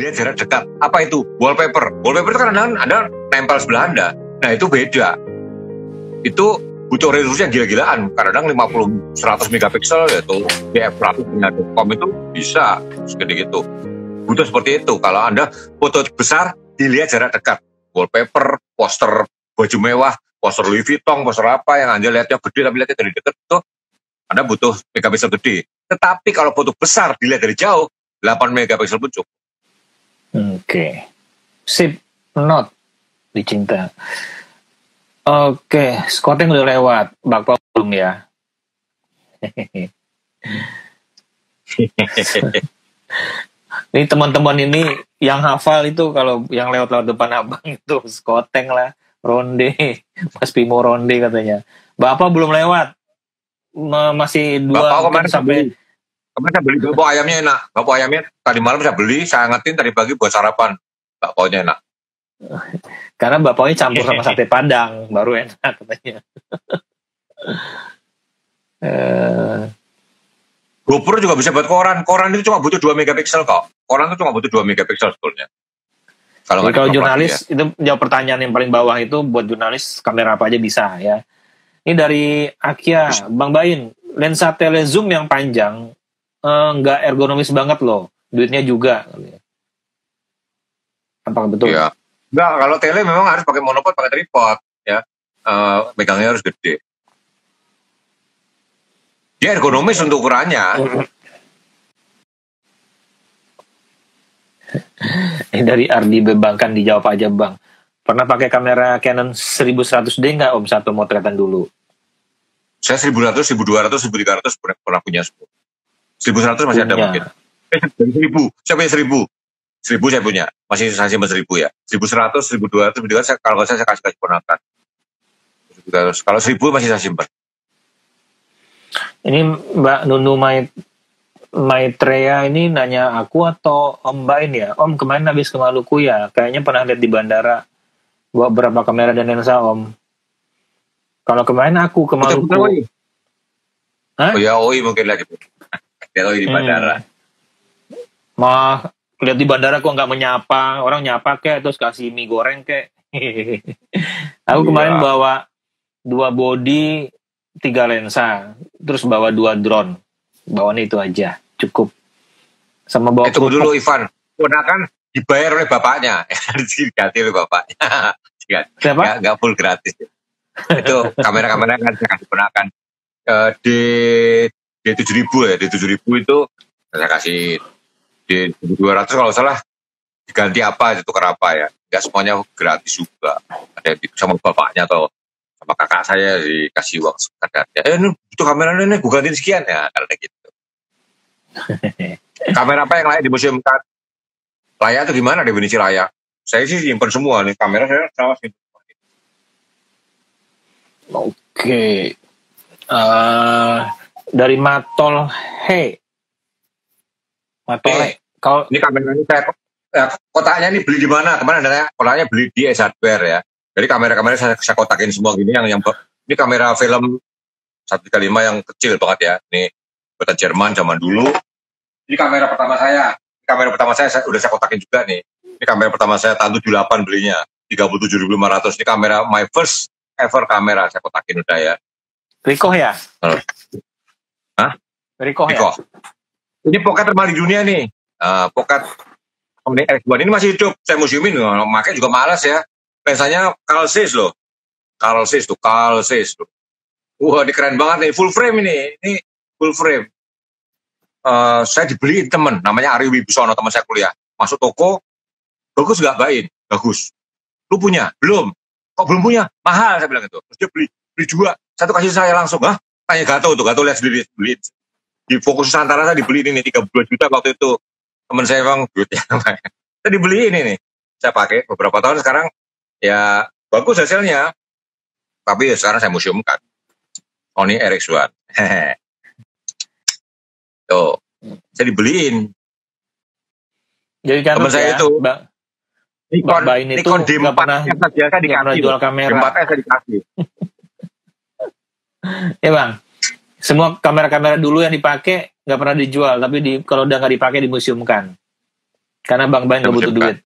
dilihat jarak dekat. Apa itu? Wallpaper. Wallpaper itu kadang-kadang Anda nempel sebelah Anda. Nah itu beda. Itu butuh resolusi yang gila-gilaan. Kadang-kadang 50-100 megapiksel yaitu df100.com itu bisa segede gitu. Butuh seperti itu. Kalau Anda foto besar dilihat jarak dekat. Wallpaper, poster baju mewah, poster Louis Vuitton, poster apa yang Anda lihatnya gede tapi lihatnya dari dekat itu Anda butuh megapiksel gede. Tetapi kalau foto besar dilihat dari jauh 8 megapiksel pun cukup. Oke. Sip, not dicinta. Oke, scouting udah lewat, Bapak belum ya? Ini teman-teman ini yang hafal itu kalau yang lewat-lewat depan abang itu skoteng lah, ronde, Mas Pimo ronde katanya. Bapak belum lewat, masih 2 Bapak sampai. Kemarin saya beli bapau ayamnya enak. Bapau ayamnya tadi malam saya beli, saya angetin tadi pagi buat sarapan. Bapaunya enak. Karena bapaunya campur sama sate Padang, baru enak katanya. GoPro juga bisa buat koran. Koran itu cuma butuh 2 megapiksel kok. Koran itu cuma butuh 2 megapiksel sebetulnya. Kalau jurnalis, itu jawab pertanyaan yang paling bawah itu buat jurnalis kamera apa aja bisa ya. Ini dari Akia, Bang Bain, lensa telezoom yang panjang nggak ergonomis banget loh, duitnya juga. Apakah betul? Iya. Enggak, kalau tele memang harus pakai monopod, pakai tripod ya. Megangnya harus gede. Dia ergonomis untuk ukurannya. Dari Ardi Bebangkan, dijawab aja Bang. Pernah pakai kamera Canon 1100D nggak Om saat pemotretan dulu? Saya 1100, 1200, 1300 pernah punya semua. 1100 masih ada mungkin. 1000, saya punya 1000. 1000 saya punya, masih saya simpan 1000 ya. 1100, 1200, 1200 kalau saya kasih ponakan. Kalau 1000 masih saya simpan. Ini Mbak Nunu Maitreya ini nanya aku atau Om Bain ya? Om kemarin habis ke Maluku ya? Kayaknya pernah lihat di bandara bawa berapa kamera dan lensa Om. Kalau kemarin aku ke Maluku. Hah? Oh ya, mungkin lagi. Lihat di bandara. Lihat di bandara kok nggak menyapa, orang nyapa kek terus kasih mie goreng kek. Aku kemarin bawa 2 body, 3 lensa, terus bawa 2 drone. Bawaan itu aja, cukup. Sama bawa tunggu dulu Ivan, ponakan dibayar oleh bapaknya, diganti oleh bapaknya. Nggak full gratis. Itu kamera-kamera kan saya kasih ponakan. D7000 ya, D7000 itu saya kasih D1200 kalau salah diganti apa itu apa ya, nggak semuanya gratis juga, ada sama bapaknya atau sama kakak saya dikasih uang sekadarnya, ini butuh kamera ini gue gantiin sekian ya, karena gitu. Kamera apa yang layak di museum kan? Layak itu gimana definisi layak? Saya sih simpen semua nih kamera, saya sama sih. Oke. Dari Matol kalau ini kamera ini saya kotaknya ini beli di mana? Kemarin ada kotaknya beli di S Hardware ya. Jadi kamera-kamera saya kotakin semua gini yang ini kamera film 135 yang kecil banget ya. Ini buatan Jerman zaman dulu. Ini kamera pertama saya. Kamera pertama saya udah saya kotakin juga nih. Ini kamera pertama saya tahun 78 belinya, 37.500. Ini kamera my first ever kamera saya kotakin udah ya. Ricoh ya? Hah? Ricoh ya? Ini pocket termahal di dunia nih. Pocket Sony RX1 ini masih hidup. Saya museumin, makanya juga malas ya. Lensanya Carl Zeiss loh. Carl Zeiss tuh. Wah, ini keren banget nih. Full frame ini. Ini full frame. Saya dibeliin temen, namanya Ari Wibisono, teman saya kuliah. Masuk toko, bagus nggak Bain? Bagus. Lu punya? Belum. Kok belum punya? Mahal, saya bilang gitu. Terus dia beli 2. Satu kasih saya langsung. Hah? Tanya Gato tuh. Gato lihat sendiri. Beli. Di Fokus Nusantara saya dibeliin ini 32 juta waktu itu. Temen saya bang, duitnya. Saya dibeliin ini. Saya pakai beberapa tahun sekarang. Ya, bagus hasilnya. Tapi ya sekarang saya museumkan. Sony RX1. Tuh, saya dibeliin. Jadi kan teman saya ya, itu Nikon D4 yang saya dikasih jual kamera. D4 saya dikasih. Ya bang, semua kamera-kamera dulu yang dipakai nggak pernah dijual, tapi kalau udah nggak dipakai dimuseumkan. Karena Bang Ben nggak butuh duit.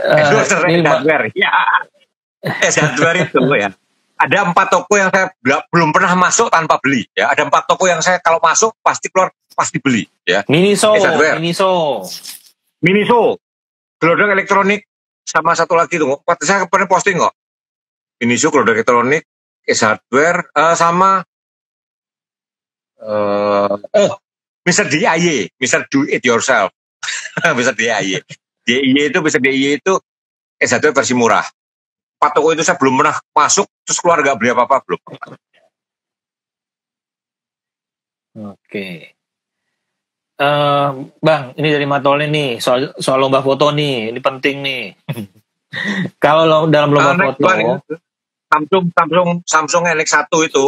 Ini hardware. Ya. Hardware itu ya. Ada 4 toko yang saya belum pernah masuk tanpa beli. Ya, ada 4 toko yang saya kalau masuk pasti keluar, pasti beli. Ya. Miniso. Gelodok elektronik sama satu lagi tuh. Saya pernah posting kok. Miniso, gelodok elektronik, Hardware sama Mr. DIY, Mr. Do It Yourself. Mr. DIY. DIY itu S1 versi murah. 4 toko itu saya belum pernah masuk, terus keluar nggak beli apa-apa, belum. Oke. Bang, ini dari Matolnya nih, soal lomba foto nih, ini penting nih. Kalau dalam lomba foto, Samsung NX1 itu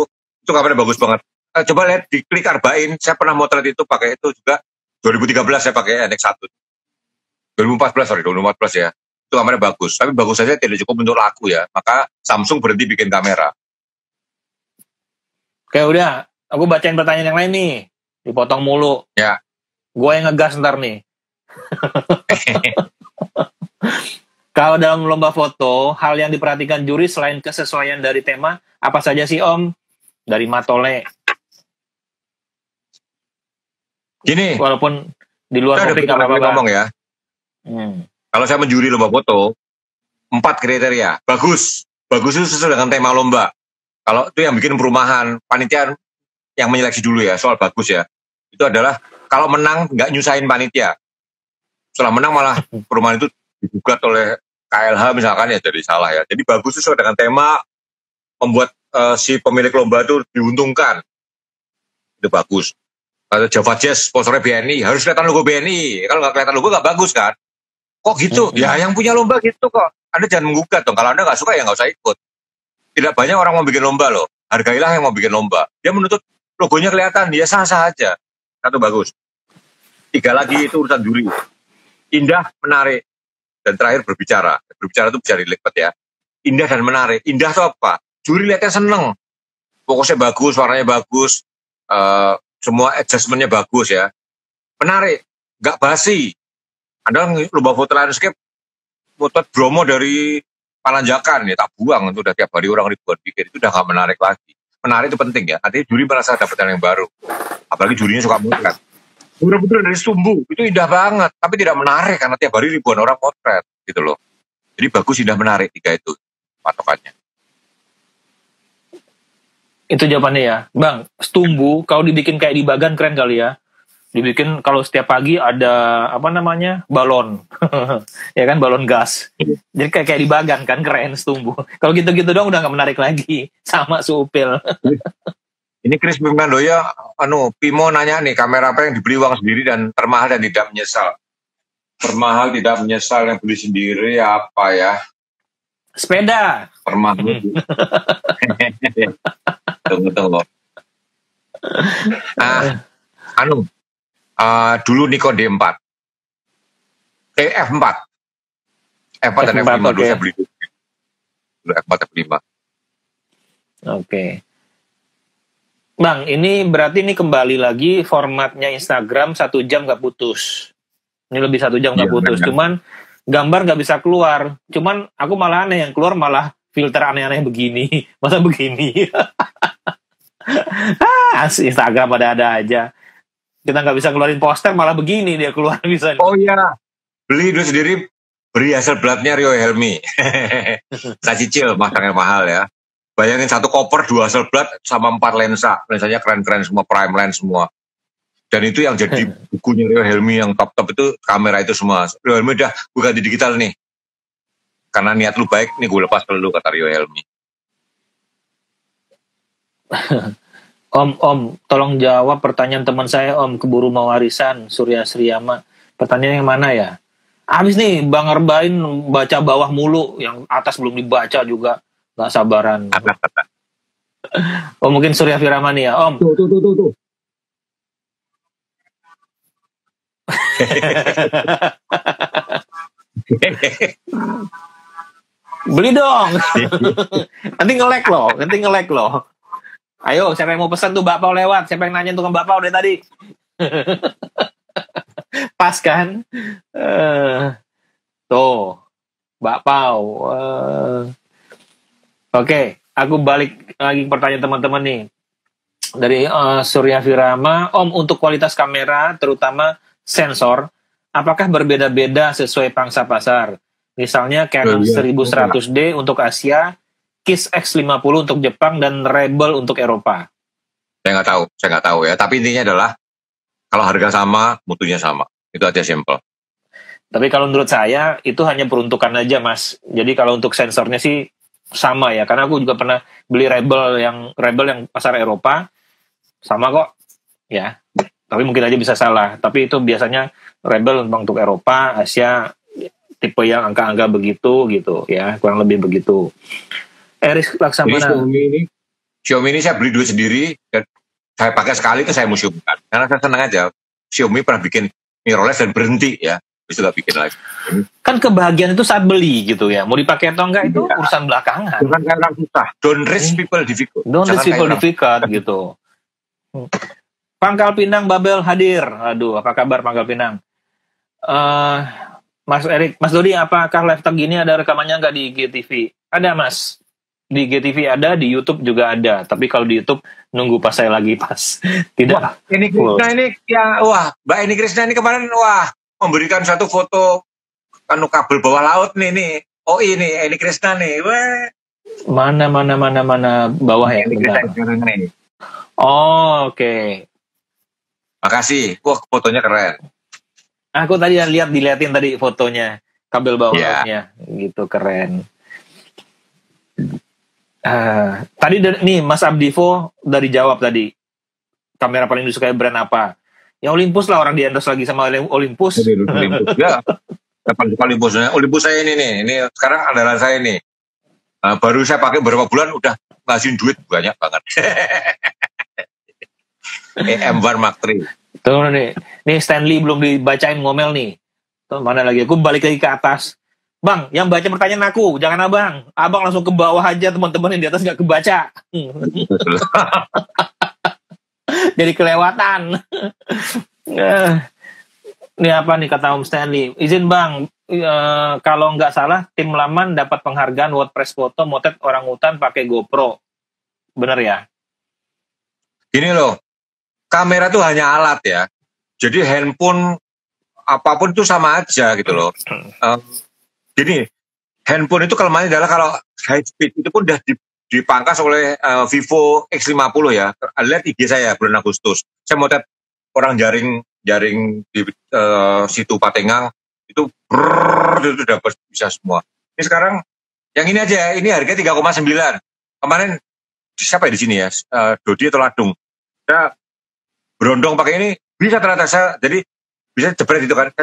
kameranya bagus banget. Coba lihat di klik Arbain, saya pernah motret itu pakai itu juga. 2013 saya pakai NX1. 2014 ya. Itu kameranya bagus, tapi bagus saja tidak cukup untuk laku ya. Maka Samsung berhenti bikin kamera. Oke, udah. Aku bacain pertanyaan yang lain nih. Dipotong mulu. Ya. Gue yang ngegas ntar nih. Kalau dalam lomba foto, hal yang diperhatikan juri selain kesesuaian dari tema, apa saja sih Om? Dari Matole. Gini. Walaupun di luar topik nggak apa-apa ngomong ya. Kalau saya menjuri lomba foto, 4 kriteria. Bagus itu sesuai dengan tema lomba. Kalau itu yang bikin perumahan, panitia yang menyeleksi dulu ya, soal bagus ya. Itu adalah kalau menang nggak nyusahin panitia. Setelah menang malah perumahan itu digugat oleh KLH misalkan ya, jadi salah ya. Jadi bagus itu sesuai dengan tema, membuat si pemilik lomba itu diuntungkan. Itu bagus. Kalau Java Jazz sponsornya BNI, harus kelihatan logo BNI. Kalau nggak kelihatan logo nggak bagus kan? Kok gitu? Ya yang punya lomba gitu kok. Anda jangan menggugat dong. Kalau Anda nggak suka ya nggak usah ikut. Tidak banyak orang mau bikin lomba loh. Hargailah yang mau bikin lomba. Dia menuntut logonya kelihatan, dia sah-sah aja. 1 bagus. 3 lagi itu urusan juri. Indah, menarik. Dan terakhir berbicara. Berbicara itu bisa dilipat ya. Indah dan menarik. Indah itu apa? Juri lihatnya seneng. Pokoknya bagus, warnanya bagus. Semua adjustmentnya bagus ya. Menarik, nggak basi. Anda lomba foto landscape, foto Bromo dari Pananjakan ya, tak buang itu udah tiap hari orang ribuan bikin, itu udah nggak menarik lagi. Menarik itu penting ya, artinya juri merasa dapat yang baru. Apalagi jurinya suka motret. Bener-bener dari Sumbu, itu indah banget, tapi tidak menarik karena tiap hari ribuan orang potret gitu loh. Jadi bagus, indah, menarik, 3 itu patokannya. Itu jawabannya ya. Bang, Stumbu kalau dibikin kayak di Bagan keren kali ya. Dibikin kalau setiap pagi ada apa namanya? Balon. Ya kan, balon gas. Jadi kayak di Bagan kan, keren Stumbu. Kalau gitu-gitu dong udah nggak menarik lagi. Sama Supil. Ini Chris Pimandoya, Pimo nanya nih, kamera apa yang dibeli uang sendiri dan termahal dan tidak menyesal? Termahal tidak menyesal yang beli sendiri apa ya? Sepeda. Termahal. Tunggu. Dulu Nikon D4. F4. F4 dan F5 dulu saya beli dulu. F4 F5. Oke. Bang, ini berarti ini kembali lagi formatnya Instagram 1 jam gak putus. Ini lebih 1 jam gak putus. Bener. Cuman gambar gak bisa keluar. Cuman aku malah aneh, yang keluar malah filter aneh-aneh begini. Masa begini? Instagram ada aja. Kita nggak bisa keluarin poster, malah begini dia keluar bisa. Oh iya, beli dulu sendiri, beri Hasselbladnya Rio Helmi. Saya cicil, masangnya mahal ya. Bayangin 1 koper 2 Hasselblad sama 4 lensa. Lensanya keren-keren semua, prime lens semua. Dan itu yang jadi bukunya Rio Helmi yang top-top itu kamera itu semua. Rio Helmi udah gue ganti digital nih. Karena niat lu baik, nih gue lepas ke lu, kata Rio Helmi. Om, tolong jawab pertanyaan teman saya, Om, keburu mau warisan, Surya Sriyama. Pertanyaan yang mana ya? Habis nih, Bang Arbain baca bawah mulu, yang atas belum dibaca juga, nggak sabaran. Oh, mungkin Surya Firama nih ya, Om. Tuh. Beli dong. Nanti nge-lag loh. Ayo, siapa yang mau pesan tuh bakpao lewat? Siapa yang nanya tukang bakpao dari tadi? Pas kan? Tuh, bakpao. Oke, aku balik lagi ke pertanyaan teman-teman nih. Dari Surya Virama, Om, untuk kualitas kamera, terutama sensor, apakah berbeda-beda sesuai pangsa pasar? Misalnya Canon 1100D untuk Asia, Kiss X50 untuk Jepang, dan Rebel untuk Eropa. Saya nggak tahu ya. Tapi intinya adalah kalau harga sama, mutunya sama. Itu aja simple. Tapi kalau menurut saya itu hanya peruntukan aja, Mas. Jadi kalau untuk sensornya sih sama ya. Karena aku juga pernah beli Rebel yang pasar Eropa, sama kok, ya. Tapi mungkin aja bisa salah. Tapi itu biasanya Rebel untuk Eropa, Asia, tipe yang angka-angka begitu gitu ya, kurang lebih begitu. Eris Laksamana. Xiaomi ini saya beli duit sendiri dan saya pakai sekali itu saya museumkan. Karena saya senang aja. Xiaomi pernah bikin mirrorless dan berhenti ya, bisa nggak bikin lagi. Kan kebahagiaan itu saat beli gitu ya. Mau dipakai atau enggak itu urusan belakangan. Jangan kayak orang susah. Don't risk people difficult. Don't risk people difficult gitu. Pangkal Pinang Babel hadir. Aduh, apa kabar Pangkal Pinang? Mas Erik, Mas Dodi, apakah live tag gini ada rekamannya nggak di IGTV? Ada, Mas. Di IGTV ada, di YouTube juga ada. Tapi kalau di YouTube nunggu pas saya lagi pas. Tidak. Wah, ini Krishna ini ya, wah, Mbak Eni Krishna ini kemarin wah memberikan satu foto kanu kabel bawah laut nih. Oh ini Eni Krishna nih. Wah. Mana bawah ya? Eni Krishna nih. Oh, oke. Makasih. Wah, fotonya keren. Aku tadi diliatin tadi fotonya kabel bawah lautnya, gitu keren. Tadi nih Mas Abdivo dari jawab tadi kamera paling disukai brand apa? Ya Olympus lah, orang di endorse lagi sama Olympus. Olympus ya. Olympus saya ini nih. Ini sekarang andalan saya nih. Baru saya pakai beberapa bulan udah ngasihin duit banyak banget. M1 Mark III. Tuh nih Stanley belum dibacain ngomel nih. Tuh mana lagi? Aku balik lagi ke atas. Bang, yang baca pertanyaan aku, jangan abang. Abang langsung ke bawah aja, teman-teman yang di atas nggak kebaca. Jadi kelewatan. Ini apa nih kata Om Stanley? Izin bang, kalau nggak salah tim Laman dapat penghargaan WordPress foto motret orangutan pakai GoPro. Bener ya? Gini loh, kamera itu hanya alat ya. Jadi handphone apapun itu sama aja gitu loh. Gini, handphone itu kelemahannya adalah kalau high speed itu pun udah dipangkas oleh Vivo X50 ya. Lihat IG saya bulan Agustus. Saya mau lihat orang jaring di situ Patengang itu itu udah bisa semua. Ini sekarang yang ini aja, ini harga 3,9. Kemarin siapa ya di sini ya? Dodi atau Ladung. Saya berondong pakai ini bisa ternyata saya jadi bisa jebret itu kan,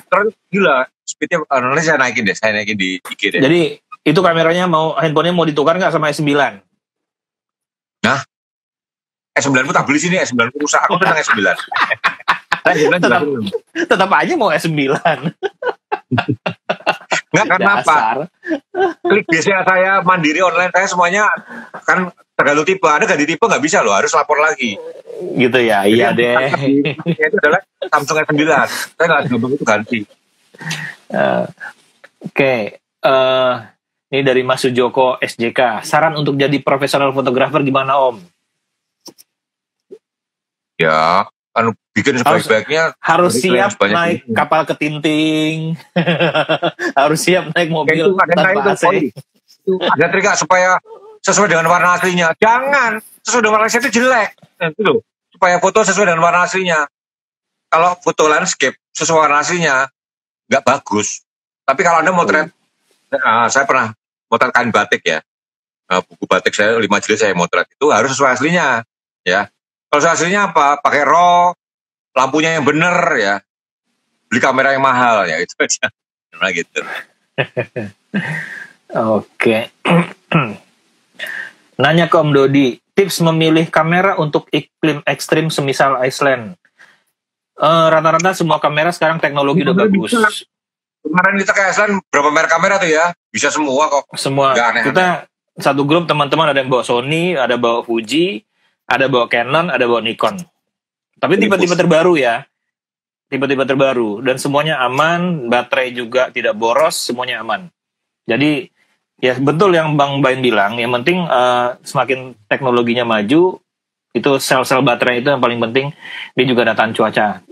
terus gila speednya. Nanti saya naikin di IG deh. Jadi itu kameranya handphonenya mau ditukar nggak sama S9? Nah, S9 pun tak beli sini, S9 pun rusak, aku senang S9. tetap aja mau S9. Nggak, karena apa? Klik biasanya saya mandiri online, saya semuanya kan tergantung tipe. Ada ganti tipe nggak bisa loh, harus lapor lagi. Gitu ya, jadi iya deh. Itu adalah Samsung S9. Saya nggak gampang itu ganti. Oke. Ini dari Mas Sujoko SJK. Saran untuk jadi profesional fotografer gimana Om? Ya, kan bikin sebaik-baiknya. Harus siap naik kapal ketinting. Harus siap naik mobil tanpa AC. Ada trik gak supaya sesuai dengan warna aslinya? Jangan, sesuai dengan warna aslinya itu jelek. Itu loh, supaya foto sesuai dengan warna aslinya. Kalau foto landscape sesuai warna aslinya, nggak bagus. Tapi kalau Anda motret, saya pernah motret kain batik ya. Buku batik saya 5 jilid saya motret, itu harus sesuai aslinya. Ya. Kalau sesuai aslinya apa? Pakai RAW, lampunya yang bener ya. Beli kamera yang mahal ya, itu aja. Nah, gitu. Oke. Nanya ke Om Dodi, tips memilih kamera untuk iklim ekstrim semisal Iceland. Rata-rata semua kamera sekarang teknologi udah bagus. Kemarin kita ke Iceland berapa merek kamera tuh ya? Bisa semua kok. Semua. Kita satu grup teman-teman ada yang bawa Sony, ada bawa Fuji, ada bawa Canon, ada bawa Nikon. Tapi tipe-tipe terbaru ya. Tipe-tipe terbaru. Dan semuanya aman, baterai juga tidak boros, semuanya aman. Jadi, ya betul yang Bang Bain bilang, yang penting semakin teknologinya maju, itu sel-sel baterai itu yang paling penting, dia juga ada tahan cuaca.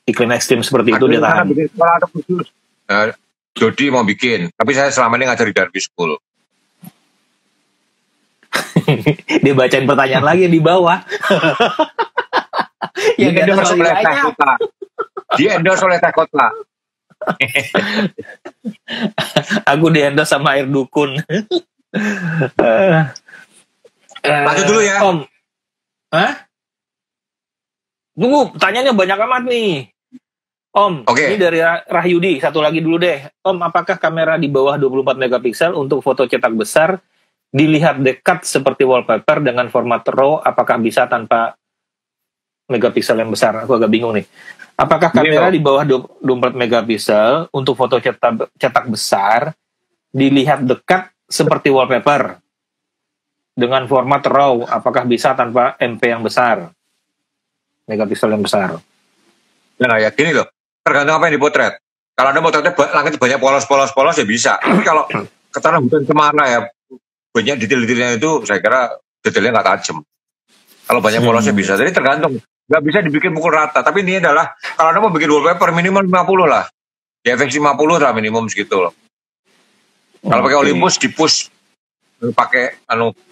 Iklim ekstrim seperti itu dia tahan. Jody mau bikin, tapi saya selama ini ngajar di Darby School. Dia bacain pertanyaan lagi di bawah. Yang di endorse oleh Teh Kota. Di endorse oleh Teh Kota. Aku di endorse sama air dukun. Lanjut dulu ya. Om. Hah? Tunggu, pertanyaannya banyak amat nih. Om, ini dari Rahyudi, satu lagi dulu deh. Om, apakah kamera di bawah 24 megapiksel untuk foto cetak besar dilihat dekat seperti wallpaper dengan format RAW, apakah bisa tanpa megapiksel yang besar? Aku agak bingung nih. Apakah kamera di bawah 24 megapiksel untuk foto cetak besar dilihat dekat seperti wallpaper dengan format RAW, apakah bisa tanpa MP yang besar? Megapiksel yang besar. Nah, ya gini loh. Tergantung apa yang dipotret. Kalau ada potretnya langit banyak polos ya bisa. Tapi kalau ke tanah hutan kemana ya, banyak detail-detailnya itu saya kira detailnya nggak tajam. Kalau banyak polosnya bisa. Jadi tergantung. Nggak bisa dibikin pukul rata. Tapi ini adalah, kalau Anda mau bikin wallpaper minimal 50 lah. Di FX 50 lah minimum segitu loh. Kalau pakai Olympus di push pakai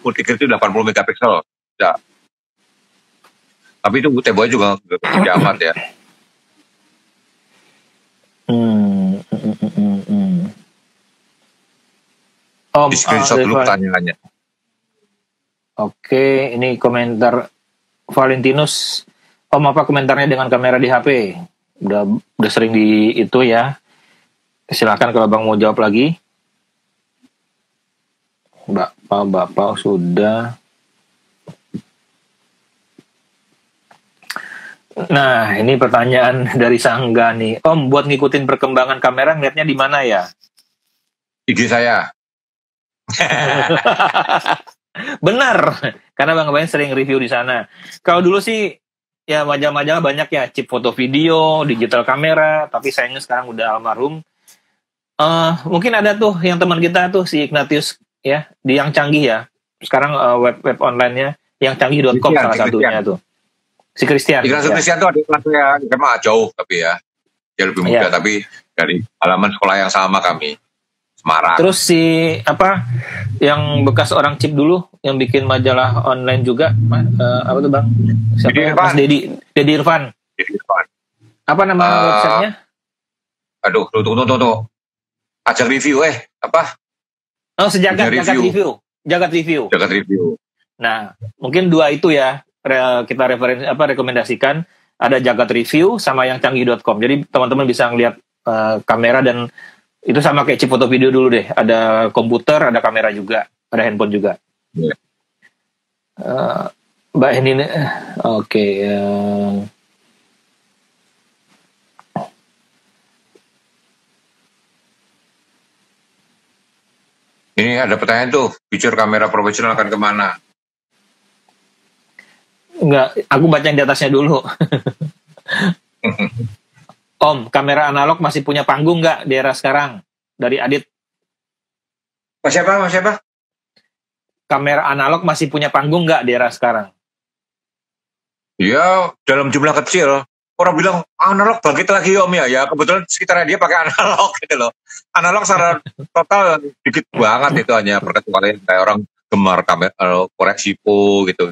multi itu 80 megapiksel. Ya. Tapi itu tembonya juga tidak amat ya. Om, di screenshot dulu pertanyaannya. Oke, ini komentar Valentinus. Om, apa komentarnya dengan kamera di HP? Udah sering di itu ya. Silakan kalau Bang mau jawab lagi. Bapak sudah. Nah, ini pertanyaan dari Sangga nih. Om, buat ngikutin perkembangan kamera ngeliatnya di mana ya? IG saya. Benar, karena Bang Bain sering review di sana. Kalau dulu sih, ya majalah-majalah banyak ya, chip foto video, digital kamera, tapi sayangnya sekarang udah almarhum. Mungkin ada tuh yang teman kita tuh, si Ignatius, ya, di yang canggih ya. Sekarang web online-nya, yang canggih.com salah satunya tuh. Si Christian. Christian tuh ada kelas saya SMA jauh tapi ya. Dia lebih muda tapi dari halaman sekolah yang sama kami. Semarang. Terus si yang bekas orang chip dulu yang bikin majalah online juga apa tuh Bang? Siapa? Mas Dedi Irfan. Apa nama websitenya? Aduh, tunggu. Ajak review apa? Oh, Jagat Review. Nah, mungkin dua itu ya. Kita rekomendasikan ada Jagat Review sama yang canggih.com. Jadi teman-teman bisa ngeliat kamera dan itu sama kayak chip foto video dulu deh. Ada komputer, ada kamera juga, ada handphone juga. Mbak ini, oke. Ini ada pertanyaan tuh, fitur kamera profesional akan kemana? Enggak, aku baca yang di atasnya dulu. Om, kamera analog masih punya panggung nggak di era sekarang? Dari Adit. Mas siapa? Kamera analog masih punya panggung nggak di era sekarang? Ya, dalam jumlah kecil. Orang bilang, analog bangkit lagi Om ya. Ya, kebetulan sekitarnya dia pakai analog gitu loh. Analog secara total dikit banget itu hanya perkecualian kayak orang gemar kamera koreksi gitu.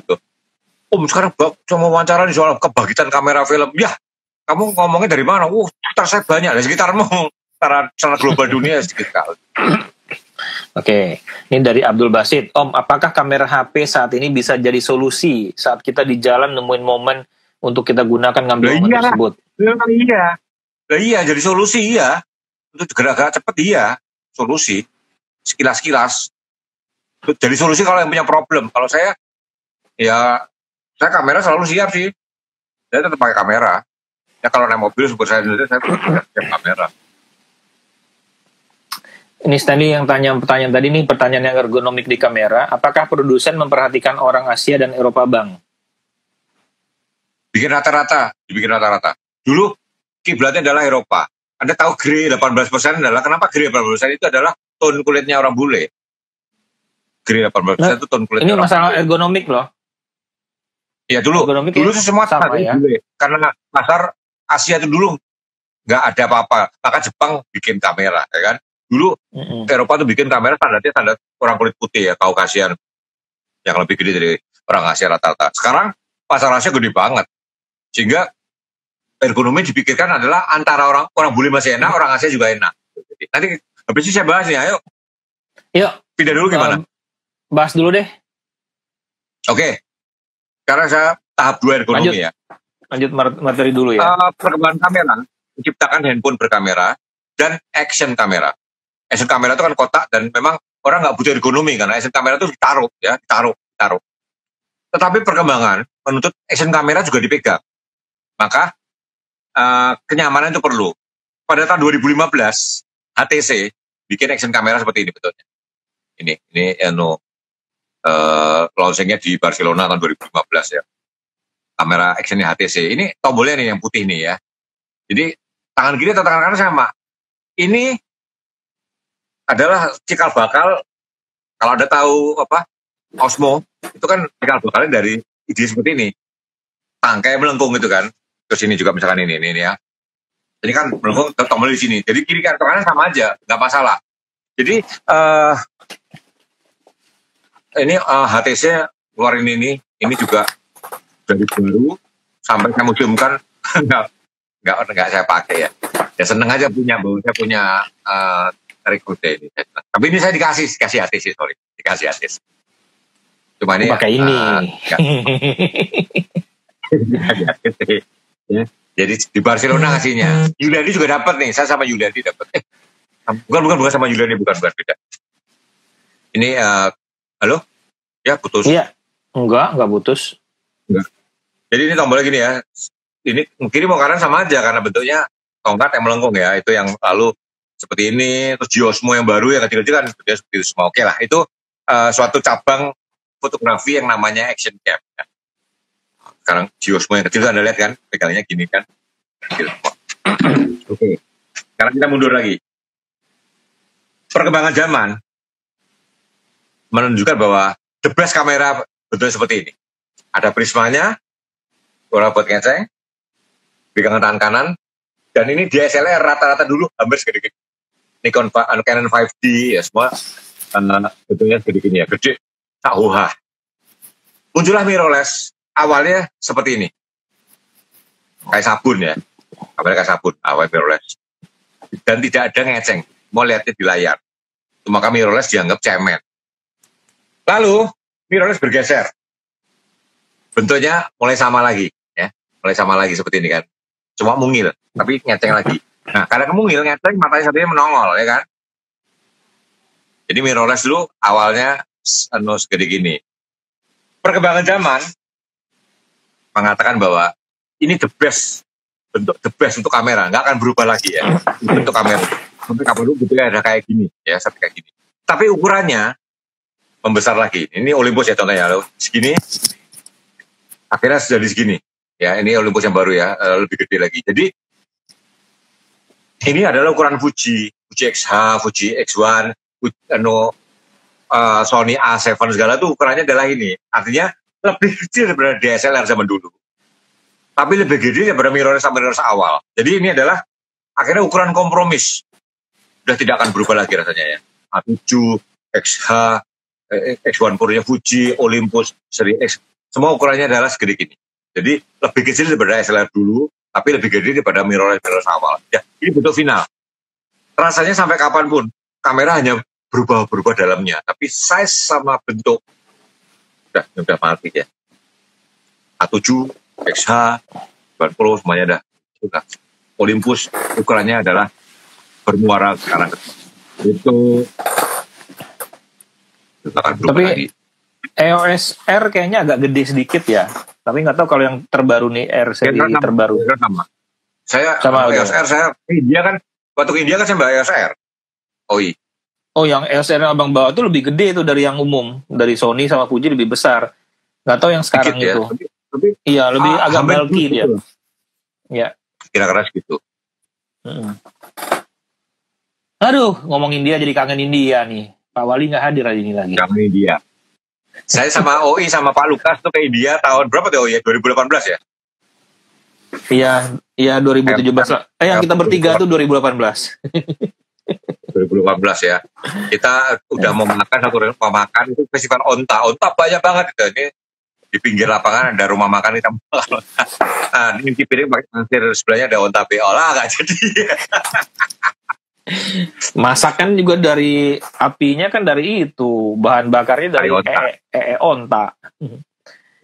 Om sekarang cuma wawancara nih soal kebangkitan kamera film. Ya, kamu ngomongnya dari mana? Sekitar saya banyak. Di sekitarmu. Secara global dunia sedikit kali. Oke, ini dari Abdul Basit. Om, apakah kamera HP saat ini bisa jadi solusi saat kita di jalan nemuin momen untuk kita gunakan ngambil momen tersebut? Iya, jadi solusi iya. Untuk gerak-gerak cepat iya. Solusi. Sekilas-kilas. Jadi solusi kalau yang punya problem. Kalau saya kamera selalu siap sih. Saya tetap pakai kamera. Ya kalau naik mobil super saya sendiri saya pakai kamera. Ini Stanley yang tanya pertanyaan tadi nih, pertanyaan yang ergonomik di kamera. Apakah produsen memperhatikan orang Asia dan Eropa, Bang? Bikin rata-rata. Dulu kiblatnya adalah Eropa. Anda tahu grey 18% adalah, kenapa grey 18% itu adalah tone kulitnya orang bule. Grey 18% itu tone kulitnya Ini orang masalah bule. ergonomik loh. Ya dulu semua sama ya. bule. Karena pasar Asia itu dulu nggak ada apa-apa. Maka Jepang bikin kamera, ya kan? Dulu Eropa tuh bikin kamera standar orang kulit putih ya, Kaukasian, yang lebih gede dari orang Asia rata-rata. Sekarang pasar Asia gede banget, sehingga ergonomi dipikirkan adalah antara orang bule masih enak, orang Asia juga enak. Nanti habis ini saya bahas nih, ayo. Yuk. Pindah dulu gimana? Bahas dulu deh. Oke. Sekarang saya tahap 2 ergonomi ya. Lanjut materi dulu ya. Perkembangan kamera, menciptakan handphone berkamera dan action kamera. Action kamera itu kan kotak dan memang orang nggak butuh ergonomi karena action kamera itu ditaruh. Tetapi perkembangan menuntut action kamera juga dipegang. Maka kenyamanan itu perlu. Pada tahun 2015 HTC bikin action kamera seperti ini betulnya. Ini launchingnya di Barcelona tahun 2015 ya. Kamera actionnya HTC. Ini tombolnya nih yang putih nih ya. Jadi tangan kiri atau tangan kanan sama. Ini adalah cikal bakal, kalau Anda tahu apa Osmo, itu kan cikal bakalnya dari ide seperti ini. Tangkai melengkung itu kan. Terus ini juga misalkan ini ya. Ini kan melengkung tombol di sini. Jadi kiri atau kanan sama aja, nggak masalah. Jadi ini HTC keluarin ini juga dari baru sampai saya museumkan nggak saya pakai ya. Ya seneng aja punya, saya punya Rekode ini. Tapi ini saya dikasih HTC, sorry. Dikasih HTC. Cuma ini pakai ini. Ya. Jadi di Barcelona ngasihnya. Yuliandi juga dapat nih. Saya sama Yuliandi dapat. Bukan sama Yuliandi, bukan beda. Ini halo? Ya, putus. Iya. Enggak putus. Enggak. Jadi ini tombolnya gini ya. Ini kiri mau kanan sama aja karena bentuknya tongkat yang melengkung ya. Itu yang lalu seperti ini, terus Giosmo yang baru yang kecil-kecil kan seperti itu semua. Oke lah, itu suatu cabang fotografi yang namanya action cam. Ya. Sekarang Giosmo yang kecil Anda lihat kan, pegangnya gini kan. Oke. Sekarang kita mundur lagi. Perkembangan zaman menunjukkan bahwa the best kamera bentuknya seperti ini. Ada prismanya, orang buat ngeceng, pegangan tangan kanan, dan ini DSLR rata-rata dulu hampir segede-gede. Nikon Canon 5D ya semua bentuknya segede gini ya, gede, sahuha. Muncullah mirrorless, awalnya seperti ini, kayak sabun ya, awalnya kayak sabun, awalnya mirrorless, dan tidak ada ngeceng, mau lihatnya di layar, maka mirrorless dianggap cemen. Lalu mirrorless bergeser, bentuknya mulai sama lagi, ya, mulai sama lagi seperti ini kan, cuma mungil, tapi ngeceng lagi. Nah, karena kemungil ngeceng matanya satunya menongol, ya kan? Jadi mirrorless dulu awalnya segede gini. Perkembangan zaman mengatakan bahwa ini the best untuk kamera, nggak akan berubah lagi ya bentuk kamera. Sampai kapan dulu bentuknya ada kayak gini, ya seperti kayak gini. Tapi ukurannya membesar lagi. Ini Olympus ya contohnya, segini. Akhirnya sudah di segini. Ya, ini Olympus yang baru ya, lebih gede lagi. Jadi ini adalah ukuran Fuji XH, Fuji X1, Sony A7 segala tuh ukurannya adalah ini. Artinya lebih kecil daripada DSLR zaman dulu. Tapi lebih gede daripada mirrorless awal. Jadi ini adalah akhirnya ukuran kompromis. Sudah tidak akan berubah lagi rasanya ya. A7, XH, X1 Pro-nya Fuji, Olympus, seri X. Semua ukurannya adalah segede gini. Jadi lebih kecil daripada DSLR dulu, tapi lebih gede daripada mirrorless awal. Ya, ini bentuk final. Rasanya sampai kapanpun, kamera hanya berubah dalamnya. Tapi size sama bentuk, udah mati ya. A7, XH, X1 Pro, semuanya sudah. Olympus, ukurannya adalah bermuara sekarang. Itu akan berubah tapi lagi. EOS R kayaknya agak gede sedikit ya. Tapi nggak tahu kalau yang terbaru nih, R seri terbaru. Sama. Saya sama EOS R, saya India kan, waktu ke India kan saya mbak EOS R. Oh iya. Oh, yang SLR yang abang bawa tuh lebih gede itu dari yang umum, dari Sony sama Fuji lebih besar. Nggak tahu yang sekarang Dikit ya, itu. tapi Iya, lebih agak hampir bulky dia. gitu. Ya. Kira-kira segitu. Aduh, ngomongin dia jadi kangen India nih. Pak Wali nggak hadir hari ini lagi. Kangen India. Saya sama OI sama Pak Lukas tuh ke India tahun berapa tuh OI? 2018 ya? Iya 2017 lah. Yang kita bertiga tuh 2018. 2018 ya. Kita udah mau makan satu rumah makan itu festival onta. Onta banyak banget itu. Ini di pinggir lapangan ada rumah makan kita. Nah, ini piring pakai pasir sebelahnya ada onta beolah nggak jadi. Masakan juga dari apinya kan dari itu, bahan bakarnya dari onta.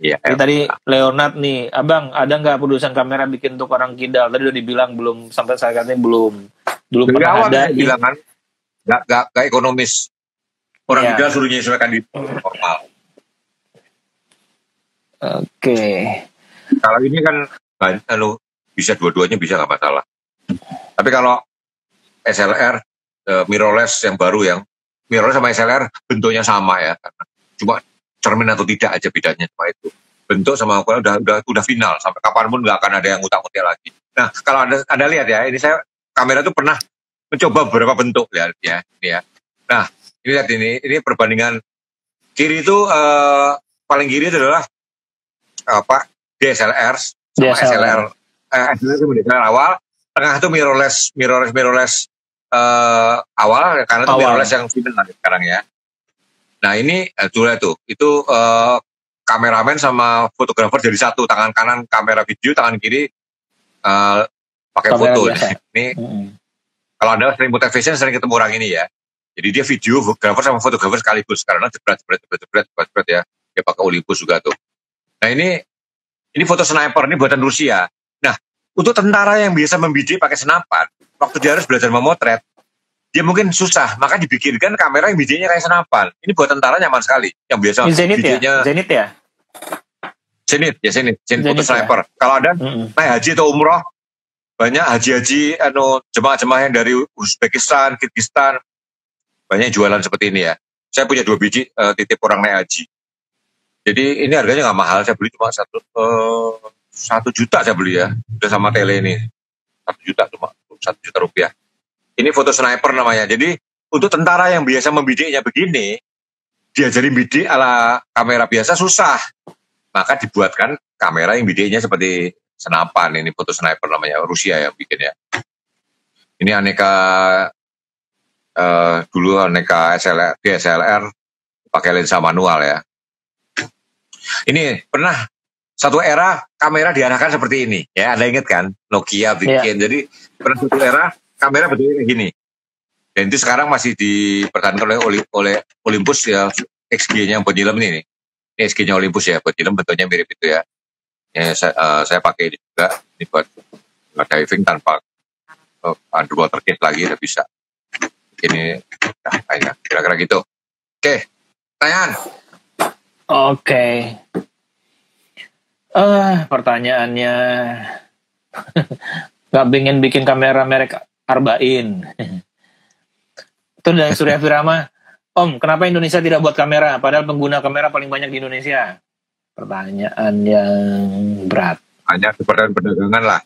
Iya. Tadi Leonard nih, abang ada nggak produsen kamera bikin untuk orang kidal? Tadi udah dibilang belum, sampai saat ini belum pernah ada. Bilangan nggak ekonomis. Orang kidal suruh menyesuaikan di normal. Oke. Kalau ini kan bisa dua-duanya bisa nggak masalah. Tapi kalau SLR mirrorless yang baru yang mirrorless sama SLR bentuknya sama ya, cuma cermin atau tidak aja bedanya cuma itu. Bentuk sama ukuran udah final sampai kapanpun nggak akan ada yang ngutak-ngutik lagi. Nah kalau anda lihat ya, ini saya kamera tuh pernah mencoba beberapa bentuk lihat ya, ini ya. Nah ini lihat ini perbandingan kiri itu paling kiri itu adalah apa DSLR sama SLR. SLR itu DSLR awal, tengah itu mirrorless awal karena itu mirrorless yang final sekarang ya. Nah ini itu kameramen sama fotografer jadi satu, tangan kanan kamera video, tangan kiri pakai foto. Ini kalau anda sering putar fashion sering ketemu orang ini ya. Jadi dia videografer sama fotografer sekaligus karena jebret ya. Dia pakai Olympus juga tuh. Nah ini foto sniper, ini buatan Rusia. Nah untuk tentara yang biasa membidik pakai senapan, waktu dia harus belajar memotret, dia mungkin susah, maka dibikinkan kamera yang bidiknya kayak senapan. Ini buat tentara nyaman sekali. Yang biasa bidiknya Zenith ya? Zenith foto sniper. Ya? Kalau ada naik haji atau umroh, banyak haji-haji jemaah-jemaah yang dari Uzbekistan, Kyrgyzstan, banyak jualan seperti ini ya. Saya punya 2 biji titip orang naik haji. Jadi ini harganya nggak mahal, saya beli cuma 1 juta saya beli ya. Udah sama tele ini 1 juta cuma 1 juta rupiah. Ini foto sniper namanya. Jadi untuk tentara yang biasa membidiknya begini, diajari bidik ala kamera biasa susah. Maka dibuatkan kamera yang bidiknya seperti senapan. Ini foto sniper namanya, Rusia yang bikin ya. Ini dulu aneka DSLR pakai lensa manual ya. Ini pernah satu era kamera diarahkan seperti ini ya. Anda ingat kan Nokia bikin. Jadi pernah satu era kamera betul kayak gini. Dan itu sekarang masih dipertahankan oleh Olympus ya, XG-nya buat film ini. Ini XG-nya Olympus ya, buat film bentuknya mirip itu ya. Saya pakai ini juga, ini buat diving tanpa underwater case lagi, udah bisa. Ini, kira-kira gitu. Oke, pertanyaan. Oke. Pertanyaannya, nggak pengen bikin kamera merek Arbain. Itu dari Surya Firama. Om, kenapa Indonesia tidak buat kamera? Padahal pengguna kamera paling banyak di Indonesia. Pertanyaan yang berat. Hanya seperti perdagangan lah.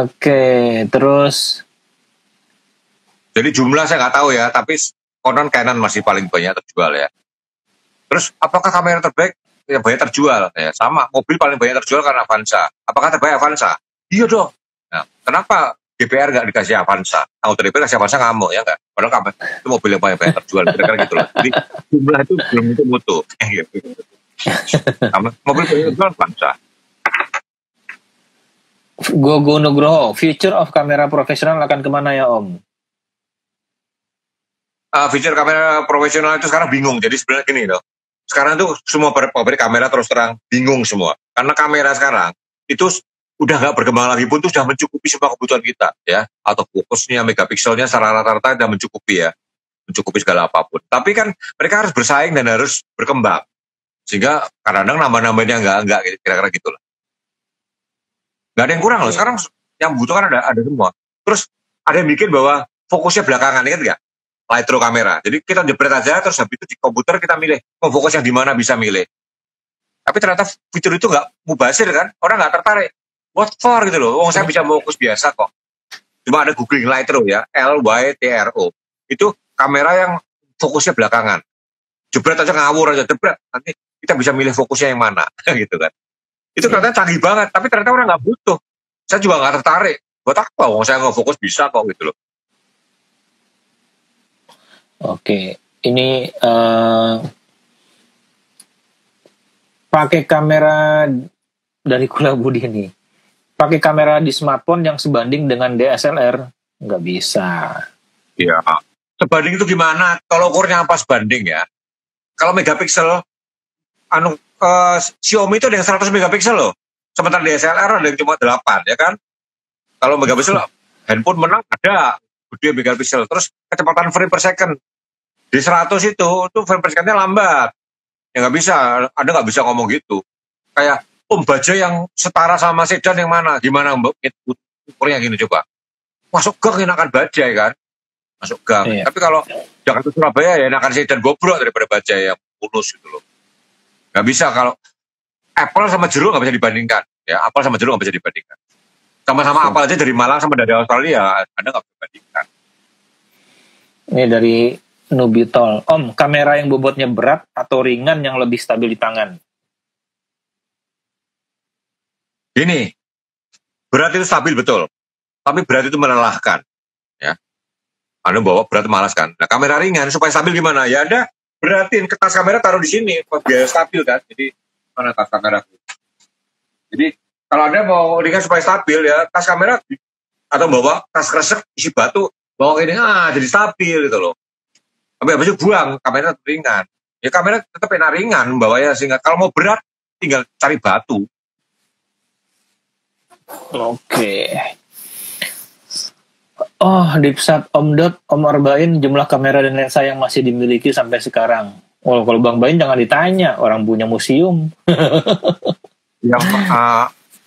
Oke, terus. Jadi jumlah saya nggak tahu ya, tapi konon Canon masih paling banyak terjual ya. Terus apakah kamera terbaik yang banyak terjual? Ya, sama, mobil paling banyak terjual karena Avanza. Apakah terbaik Avanza? Iya dong. Nah, kenapa DPR nggak dikasih Avanza? Auto DPR kasih Avanza ngamuk ya nggak? Padahal itu mobil yang banyak terjual, kira-kira gitu loh. Jadi jumlah itu belum tentu mutu. Mobil banyak terjual Avanza. Gogo Nugroho, future of kamera profesional akan kemana ya Om? Feature kamera profesional itu sekarang bingung. Jadi sebenarnya gini loh. Sekarang tuh semua pabrik kamera terus terang bingung semua. Karena kamera sekarang itu udah nggak berkembang lagi pun tuh sudah mencukupi semua kebutuhan kita ya. Atau fokusnya, megapikselnya secara rata-rata sudah mencukupi ya. Mencukupi segala apapun. Tapi kan mereka harus bersaing dan harus berkembang. Sehingga kadang-kadang nambah-nambahnya nggak kira-kira gitu lah. Nggak ada yang kurang loh. Sekarang yang butuhkan ada semua. Terus ada yang bikin bahwa fokusnya belakangan, ingat nggak? Lightroom kamera. Jadi kita jepret aja, terus habis itu di komputer kita milih, mau fokus yang di mana bisa milih. Tapi ternyata fitur itu nggak mubazir kan, orang nggak tertarik. What for gitu loh, saya bisa fokus biasa kok. Cuma ada googling Lightroom ya, LYTRO. Itu kamera yang fokusnya belakangan. Jepret aja ngawur aja, jepret. Nanti kita bisa milih fokusnya yang mana, gitu kan. Itu ternyata canggih banget, tapi ternyata orang nggak butuh. Saya juga nggak tertarik. Buat apa? Saya nggak fokus bisa kok gitu loh. Oke, ini pakai kamera dari Kula Budi nih. Pakai kamera di smartphone yang sebanding dengan DSLR nggak bisa. Iya. Sebanding itu gimana? Kalau ukurnya apa sebanding ya? Kalau megapiksel, Xiaomi itu ada yang 100 megapiksel loh. Sementara DSLR ada yang cuma 8 ya kan? Kalau megapiksel handphone menang ada gede megapiksel. Terus kecepatan frame per second di 100 itu frame per secondnya lambat. Ya nggak bisa, Anda nggak bisa ngomong gitu. Kayak Bajaj yang setara sama sedan yang mana? Gimana ukurnya gini coba? Masuk gang enakan Bajaj kan? Masuk gang. Iya. Tapi kalau Jakarta Surabaya ya enakan sedan gobrok daripada Bajaj yang mulus gitu loh. Nggak bisa kalau Apple sama jeruk nggak bisa dibandingkan. Ya, Apple sama jeruk nggak bisa dibandingkan. Sama-sama Apple aja dari Malang sama dari Australia, Anda nggak bisa bandingkan. Ini dari Nubitol. Om, kamera yang bobotnya berat atau ringan yang lebih stabil di tangan? Ini berat itu stabil betul, tapi berat itu melelahkan. Ya, Anda bawa berat malas kan. Nah, kamera ringan supaya stabil gimana? Ya Anda beratin ke tas kamera taruh di sini, biar stabil kan. Jadi mana tas kamera? Jadi kalau Anda mau ringan supaya stabil ya, tas kamera atau bawa tas kresek isi batu, bawa ini jadi stabil gitu loh. Tapi habis itu buang, kamera ringan. Ya kamera tetap enak ringan bawanya sehingga kalau mau berat tinggal cari batu. Oke. Oh, Dipsat Om Dot, Om Arbain, jumlah kamera dan lensa yang masih dimiliki sampai sekarang. Oh, kalau Bang Bain jangan ditanya, orang punya museum. Yang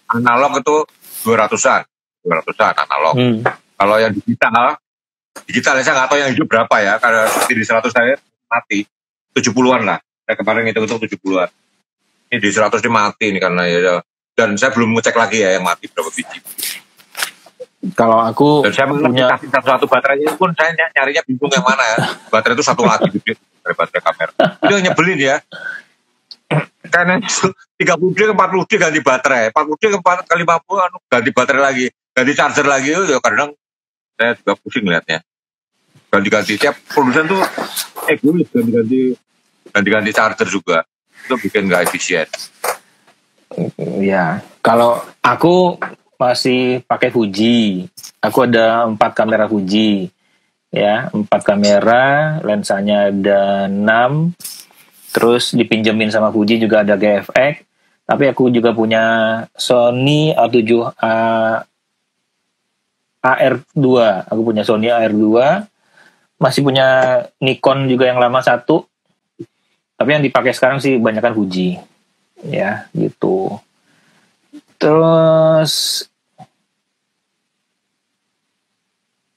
analog itu 200-an analog. Kalau yang digital saya nggak tahu yang hidup berapa ya, karena di 100 saya mati, 70-an lah. Saya kemarin hitung 70-an. Ini di 100 ini mati nih karena ya. Dan saya belum ngecek lagi ya yang mati berapa biji. Kalau aku dan saya punya satu baterainya pun saya nyarinya bingung yang mana ya. Baterai itu satu lagi gede dari baterai kamera. Itu yang nyebelin ya. Karena 30D ke 40D ganti baterai, 40D ke 50 ganti baterai lagi, ganti charger lagi itu ya kadang saya juga pusing lihatnya. Ganti-ganti tiap produsen tuh egois ganti-ganti charger juga. Itu bikin nggak efisien. Ya, kalau aku masih pakai Fuji. Aku ada 4 kamera Fuji. Ya, 4 kamera, lensanya ada 6. Terus dipinjemin sama Fuji juga ada GFX. Tapi aku juga punya Sony A7 AR2. Aku punya Sony AR2. Masih punya Nikon juga yang lama 1. Tapi yang dipakai sekarang sih banyakan Fuji. Ya, gitu. Terus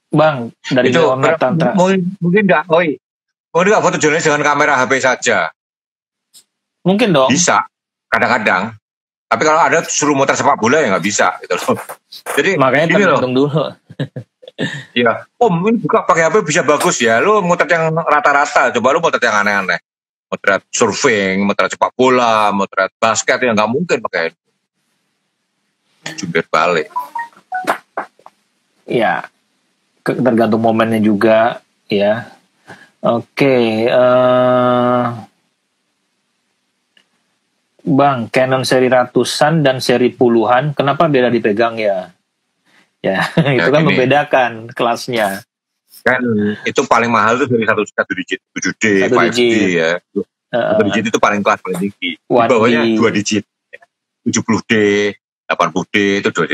Bang, dari itu Tantra. Mungkin nggak foto jurnalis dengan kamera HP saja. Mungkin dong. Bisa, kadang-kadang. Tapi kalau ada suruh muter sepak bola ya nggak bisa gitu loh. Jadi makanya tergantung dulu. Iya, ini buka pakai HP bisa bagus ya. Lu muter yang rata-rata, coba lu muter yang aneh-aneh. Muter surfing, muter sepak bola, muter basket yang nggak mungkin pakai jungkir balik. Ya, tergantung momennya juga ya. Oke, Bang, Canon seri ratusan dan seri puluhan, kenapa beda dipegang ya? Ya, itu kan membedakan kelasnya. Kan itu paling mahal itu dari satu digit, 7D, 5D ya. 1 digit itu paling kelas paling tinggi. Di bawahnya 2 digit, 70D, 80D itu 2D.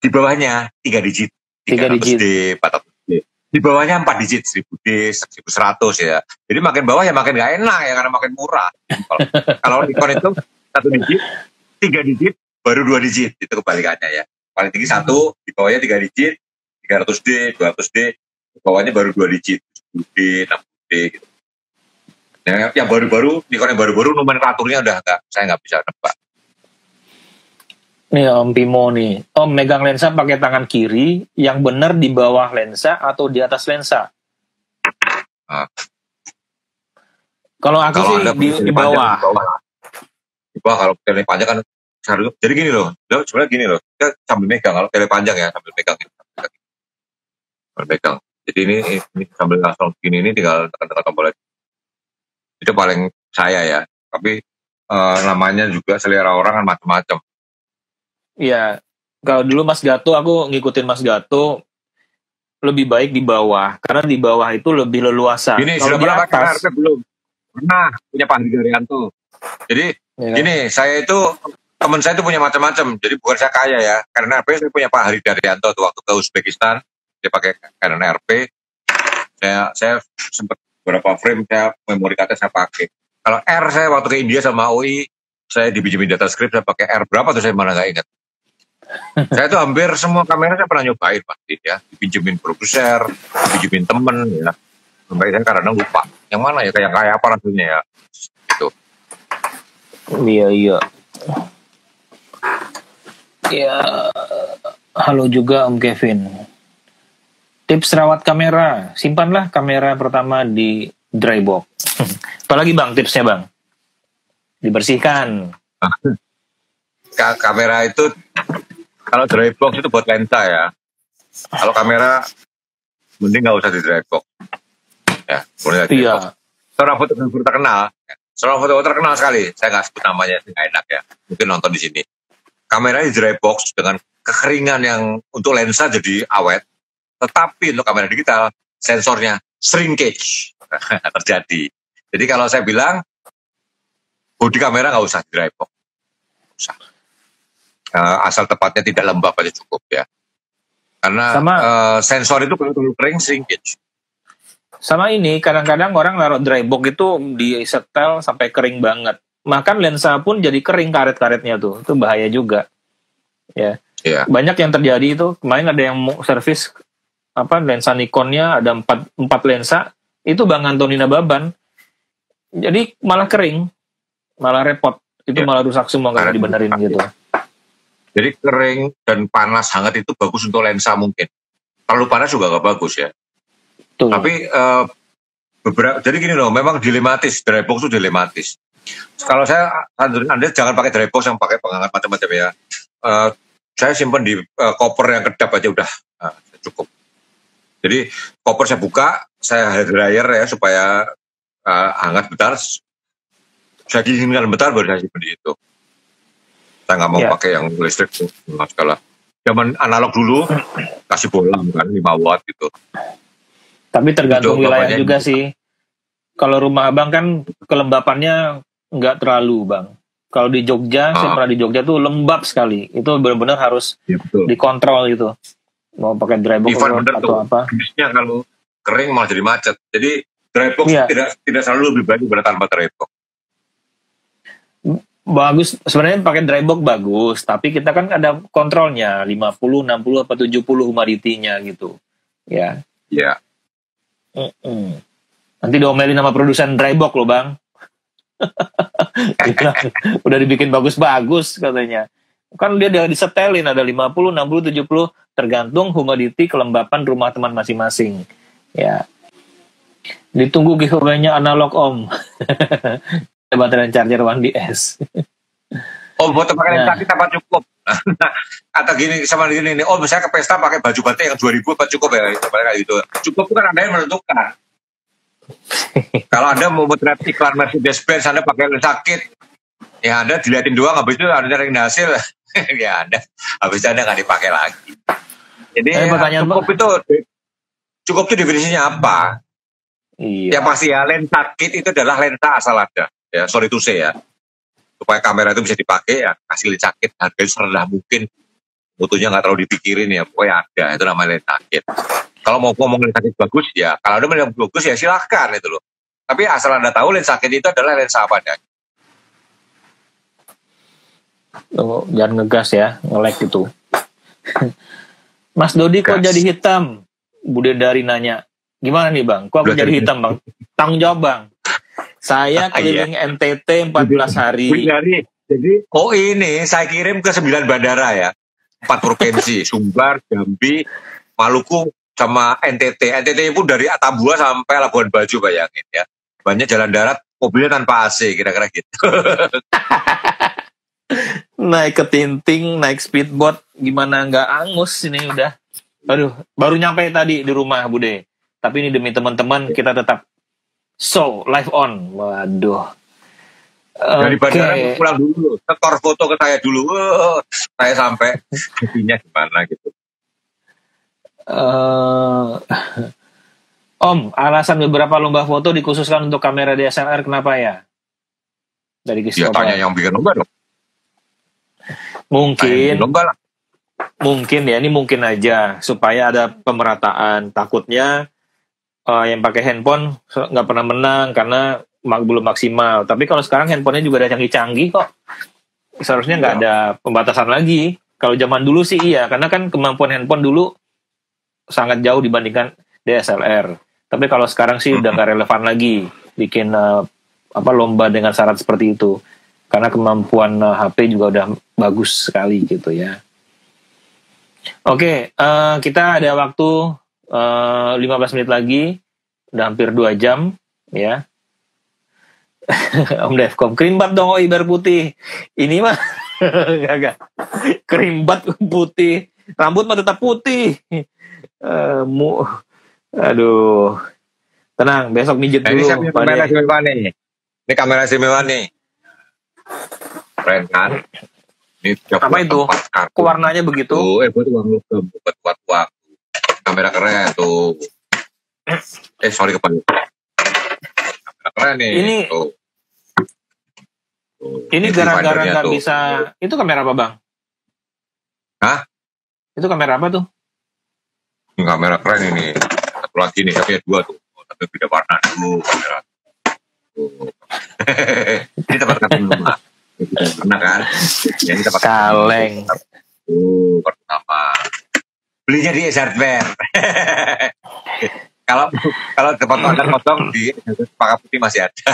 Di bawahnya 3 digit, 300D, 400D. Di bawahnya 4 digit, 1000D, 1100 ya. Jadi makin bawah ya makin gak enak ya karena makin murah. Kalau Nikon itu 1 digit, 3 digit, baru 2 digit itu kebalikannya ya. Paling tinggi 1, di bawahnya 3 digit, 300D, 200D, bawahnya baru 2 digit, 7D, 60D gitu. Nah, yang baru-baru, Nikon yang baru-baru nomenklaturnya udah saya nggak bisa nebak. Nih Om Pimo nih, Om megang lensa pakai tangan kiri, yang benar di bawah lensa atau di atas lensa? Nah, Kalau aku kalau sih Anda di tele panjang, bawah. di bawah kalau tele panjang kan jadi gini loh, sebenarnya gini loh, kita sambil megang, kalau tele panjang ya sambil megang, Jadi ini sambil langsung gini, ini tinggal tekan-tekan tombol aja. Itu paling saya ya, tapi namanya juga selera orang kan macam-macam. Iya, kalau dulu Mas Gato, aku ngikutin Mas Gato, lebih baik di bawah, karena di bawah itu lebih leluasa. Gini, Kalau sudah di pernah pakai atas, RP belum? Pernah, punya Pak Hadi Daryanto. Jadi ya kan? gini, saya itu teman saya itu punya macam-macam. Jadi bukan saya kaya ya, karena RP saya punya Pak Hadi Daryanto tuh waktu ke Uzbekistan, dia pakai Canon RP. Saya sempat beberapa frame saya memori card saya pakai. Kalau R saya waktu ke India sama UI, saya dipinjemin data script saya pakai R berapa tuh saya malah nggak ingat. Saya tuh hampir semua kamera saya pernah nyobain pasti ya, dipinjemin produser, dipinjemin temen ya. Sampai saya kadang lupa yang mana ya kayak apa rasanya ya. Gitu. Iya. Ya, halo juga Om Kevin. Tips rawat kamera, simpanlah kamera pertama di dry box. Apalagi Bang tipsnya Bang? Dibersihkan. Kamera itu kalau dry box itu buat lensa ya. Kalau kamera mending nggak usah di dry box. Ya, boleh di dry box. Seorang fotografer terkenal sekali. Saya nggak sebut namanya, nggak enak ya. Mungkin nonton di sini. Kamera di dry box dengan kekeringan yang untuk lensa jadi awet. Tetapi untuk kamera digital sensornya shrinkage terjadi. Jadi kalau saya bilang bodi kamera nggak usah di dry box. Usah. Asal tepatnya tidak lembab aja cukup ya. Karena sensor itu kalau terlalu kering shrinkage. Sama ini kadang-kadang orang naruh dry box itu di setel sampai kering banget. Makan lensa pun jadi kering karet-karetnya tuh. Itu bahaya juga. Ya. Yeah. Banyak yang terjadi itu. Kemarin ada yang mau servis lensa Nikonnya ada 4 lensa. Itu Bang Antoni Nababan. Jadi malah kering. Malah repot. Itu malah rusak semua kalau dibenerin gitu. Jadi kering dan panas hangat itu bagus untuk lensa mungkin. Terlalu panas juga gak bagus ya. Tuh. Tapi jadi gini loh, memang dilematis. Dry box itu dilematis. Kalau saya Anda jangan pakai dry box yang pakai penghangat macam-macam ya. Saya simpan di koper yang kedap aja udah cukup. Jadi koper saya buka, saya hair dryer ya supaya hangat bentar. Saya dinginkan bentar baru saya simpan di itu. Saya nggak mau pakai yang listrik tuh segala. Zaman analog dulu kasih bola kan 5 watt gitu. Tapi tergantung wilayah juga sih. Kalau rumah abang kan kelembapannya nggak terlalu bang. Kalau di Jogja, saya pernah di Jogja tuh lembab sekali. Itu benar-benar harus dikontrol gitu. Mau pakai dry box atau apa? Bisnya kalau kering malah jadi macet. Jadi dry box tidak selalu lebih baik daripada tanpa dry box. Bagus, sebenarnya pakai dry box bagus, tapi kita kan ada kontrolnya 50, 60 apa 70 humidity-nya gitu. Ya. Iya. Nanti diomelin sama produsen dry box loh, Bang. Udah dibikin bagus-bagus katanya. Kan dia disetelin ada 50, 60, 70 tergantung humidity kelembapan rumah teman masing-masing. Ya. Ditunggu giveaway-nya analog Om. Baterai charger 1DS. Om foto pakai lensa kita apa cukup? Atau gini sama gini nih, Om saya ke pesta pakai baju batik yang 2000 apa cukup ya? Gitu. Cukup bukan Anda yang menentukan. Kalau Anda mau memotret iklan Mercedes-Benz, Anda pakai lensa kit, ya Anda dilihatin doang, habis itu Anda cari hasil, ya Anda, habis itu Anda nggak dipakai lagi. Jadi cukup itu definisinya apa? Iya. Yang pasti ya lensa kit itu adalah lensa asal ada. Ya, sorry to say ya, supaya kamera itu bisa dipakai ya kasih lensa kit harganya serendah mungkin, mutunya nggak terlalu dipikirin ya, pokoknya ada, itu namanya lensa kit. Kalau mau ngomong lensa kit bagus ya, kalau ada yang bagus ya silahkan itu loh. Tapi asal Anda tahu lensa kit itu adalah lensa apa adanya. Jangan ngegas ya, nge-lag gitu. Mas Dodi kok Gas. jadi hitam? Bude dari nanya. Gimana nih bang? Kok aku jadi hitam bang? Tanggung jawab bang. Saya keliling NTT 14 hari. Jadi, ini saya kirim ke 9 bandara ya. 4 provinsi, Sumbar, Jambi, Maluku, sama NTT. NTT pun dari Atambua sampai Labuan Bajo, bayangin ya. Banyak jalan darat, mobilnya tanpa AC, kira-kira gitu. Naik ke Tinting, naik speedboat, gimana nggak angus ini udah. Aduh, baru nyampe tadi di rumah Bude. Tapi ini demi teman-teman kita tetap live on. Waduh. Dari bandara pulang dulu, setor foto ke saya dulu. Saya sampai intinya gimana gitu. Om, alasan beberapa lomba foto dikhususkan untuk kamera DSLR kenapa ya? Dari Ya tanya yang bikin lomba dong. Mungkin ya, ini mungkin aja supaya ada pemerataan. Takutnya yang pakai handphone nggak pernah menang karena belum maksimal. Tapi kalau sekarang handphonenya juga ada canggih-canggih kok. Seharusnya nggak ada pembatasan lagi. Kalau zaman dulu sih iya, karena kan kemampuan handphone dulu sangat jauh dibandingkan DSLR. Tapi kalau sekarang sih udah nggak relevan lagi bikin lomba dengan syarat seperti itu. Karena kemampuan HP juga udah bagus sekali gitu ya. Oke, kita ada waktu 15 menit lagi, udah hampir 2 jam ya. Om Devcom, kerimbat dong biar putih. Ini mah gak. Kerimbat putih, rambut mah tetap putih. Aduh. Tenang, besok mijit dulu. Ini kamera istimewa nih. Ini kamera istimewa nih. Keren kan? Ini apa itu? Kok warnanya begitu? Buat uang. Kamera keren tuh. Sorry kepala. Kamera keren nih. Ini gara-gara nggak bisa. Itu kamera apa bang? Hah? Itu kamera apa tuh? Kamera keren ini. Satu lagi nih, tapi 2 tuh. Tapi beda warna dulu kamera. Ini tempat kartu nama. Warna kan? Ya, ini tempat kaleng. Kartu nama. Belinya di hardware. Kalau tempat makan potong di Pakai Putih masih ada.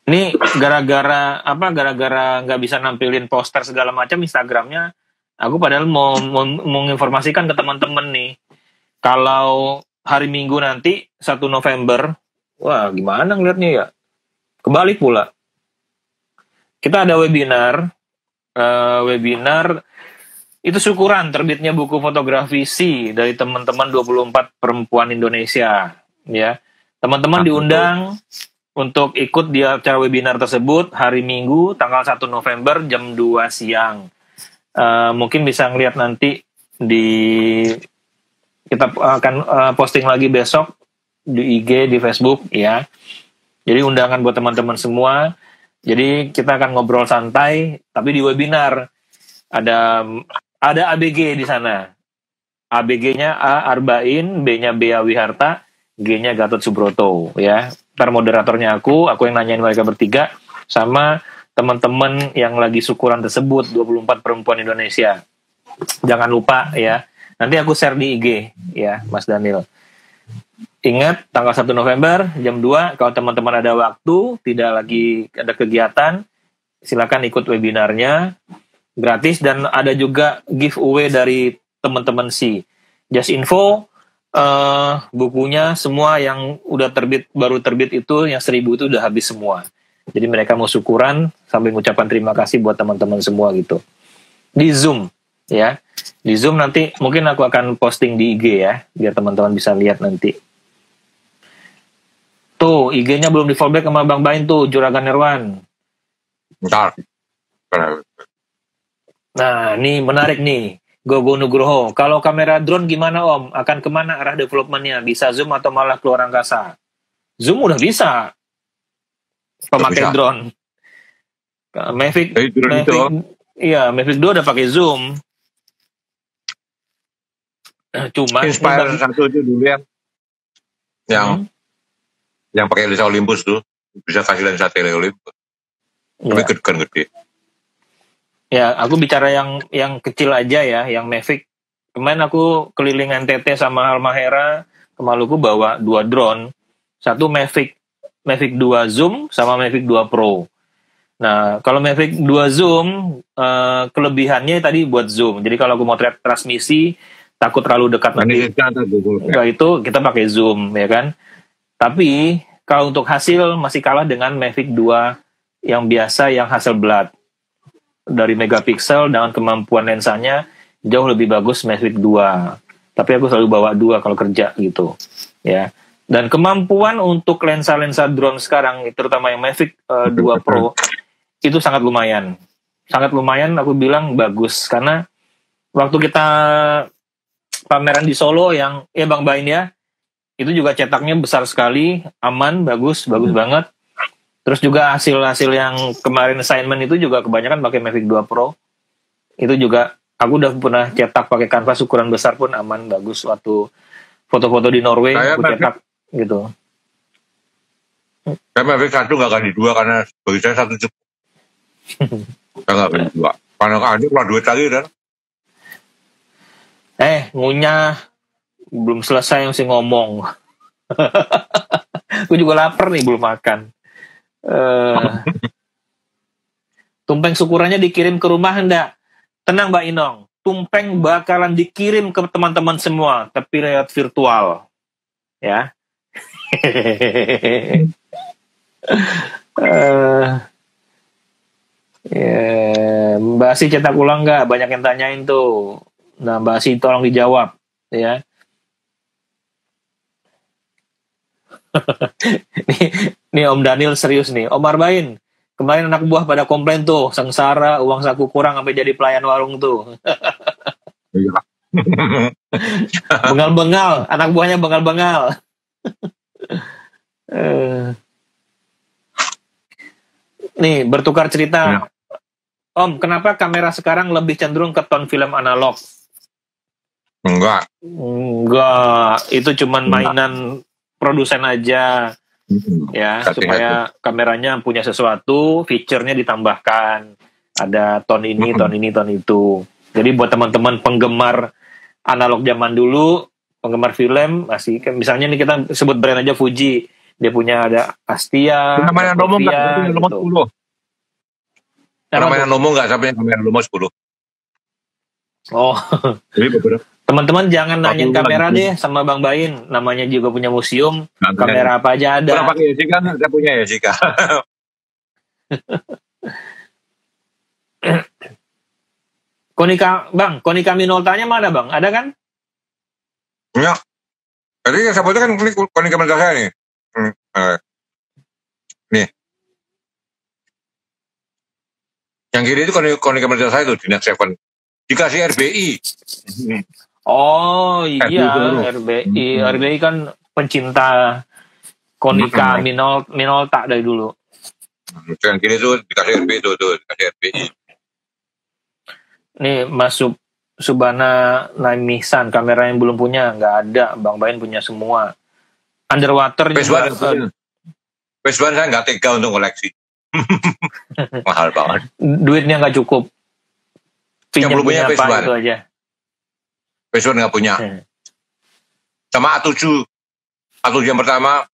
Ini gara-gara nggak bisa nampilin poster segala macam Instagramnya. Aku padahal mau menginformasikan ke teman-teman nih. Kalau hari Minggu nanti 1 November, wah gimana ngeliatnya ya? Kebalik pula. Kita ada webinar itu syukuran terbitnya buku fotografi C dari teman-teman 24 perempuan Indonesia ya. Teman-teman diundang untuk ikut di acara webinar tersebut hari Minggu tanggal 1 November jam 2 siang. Mungkin bisa ngeliat nanti kita akan posting lagi besok di IG, di Facebook ya. Jadi undangan buat teman-teman semua. Jadi kita akan ngobrol santai tapi di webinar. Ada ABG di sana. ABG-nya A Arbain, B-nya Bea Wiharta, G-nya Gatot Subroto ya. Ntar moderatornya aku yang nanyain mereka bertiga sama teman-teman yang lagi syukuran tersebut 24 perempuan Indonesia. Jangan lupa ya. Nanti aku share di IG ya, Mas Daniel. Ingat tanggal 1 November jam 2 kalau teman-teman ada waktu, tidak lagi ada kegiatan, silakan ikut webinarnya. Gratis dan ada juga giveaway dari teman-teman Just info bukunya semua yang udah baru terbit itu yang 1000 itu udah habis semua. Jadi mereka mau syukuran sambil mengucapkan terima kasih buat teman-teman semua gitu. Di Zoom ya. Di Zoom nanti mungkin aku akan posting di IG ya biar teman-teman bisa lihat nanti. Tuh IG-nya belum di fallback sama Bang Bain tuh Juragan Nerwan. Bentar. Nah, ini menarik nih. Gogo Nugroho. Kalau kamera drone gimana Om? Akan kemana arah developmentnya? Bisa zoom atau malah keluar angkasa? Zoom udah bisa. Pemakai drone. Mavic iya, Mavic 2 udah pakai zoom. Cuma Inspire 1 itu dulu yang pakai lensa Olympus tuh bisa kasih lensa tele Olympus. Tapi gede. Ya, aku bicara yang kecil aja ya, yang Mavic. Kemarin aku keliling NTT sama Halmahera ke Maluku bawa 2 drone. Satu Mavic 2 Zoom sama Mavic 2 Pro. Nah, kalau Mavic 2 Zoom, kelebihannya tadi buat zoom. Jadi kalau aku mau transmisi, takut terlalu dekat nanti. Enggak, itu kita pakai zoom, ya kan? Tapi, kalau untuk hasil masih kalah dengan Mavic 2 yang biasa, yang Hasselblad. Dari megapiksel dengan kemampuan lensanya jauh lebih bagus Mavic 2. Tapi aku selalu bawa 2 kalau kerja gitu, ya. Dan kemampuan untuk lensa-lensa drone sekarang, terutama yang Mavic 2 Pro, itu sangat lumayan. Sangat lumayan, aku bilang bagus. Karena waktu kita pameran di Solo yang, ya Bang Bain ya, itu juga cetaknya besar sekali, aman, bagus banget. Terus juga hasil-hasil yang kemarin assignment itu juga kebanyakan pakai Mavic 2 Pro. Itu juga aku udah pernah cetak pakai kanvas ukuran besar pun aman, bagus. Waktu foto-foto di Norway aku cetak gitu. Saya Mavic 1 nggak ganti 2 karena bagi saya 1 cukup. Saya nggak ganti 2. Karena ada keluar duit lagi kan. Ngunyah belum selesai mesti ngomong. Aku juga lapar nih, belum makan. Tumpeng syukurannya dikirim ke rumah enggak? Tenang Mbak Inong, tumpeng bakalan dikirim ke teman-teman semua, tapi lewat virtual, ya. Mbak Asi cetak ulang nggak? Banyak yang tanyain tuh. Nah, Mbak Asi tolong dijawab, ya. Nih Om Daniel serius nih. Om Arbain, kemarin anak buah pada komplain tuh, sengsara, uang saku kurang sampai jadi pelayan warung tuh. Bengal-bengal, anak buahnya bengal-bengal. Nih, bertukar cerita. Om, kenapa kamera sekarang lebih cenderung ke tone film analog? Enggak, itu cuman mainan produsen aja. Ya, supaya kameranya punya sesuatu, feature-nya ditambahkan. Ada tone ini, tone ini, tone itu. Jadi buat teman-teman penggemar analog zaman dulu, penggemar film, masih misalnya nih kita sebut brand aja Fuji. Dia punya ada Astia, namanya Lomo enggak, Lomo 10. Namanya Lomo enggak, sampai namanya Lomo 10. Oh. Jadi beberapa teman-teman jangan nanyain kamera deh sama Bang Bain, namanya juga punya museum, kamera apa aja ada. Kurang pakai Yasika, saya punya Yasika. Konica Minolta-nya mana Bang? Ada kan? Ya. Tadi saya foto kan Konica Minolta saya nih. Nih. Yang kiri itu Konica Minolta saya tuh, di Next 7. Dikasih RBI. Oh iya, RBI. RBI kan pencinta Konica Minolta dari dulu. Yang kiri tuh dikasih RBI tuh dikasih RBI. Nih masuk Subhana Naimisan, kamera yang belum punya nggak ada, Bang Bain punya semua. Underwater juga. PS1 saya nggak tega untuk koleksi. Mahal banget. Duitnya nggak cukup. Yang belum punya PS1 itu aja. PS1 nggak punya. Sama A7 yang pertama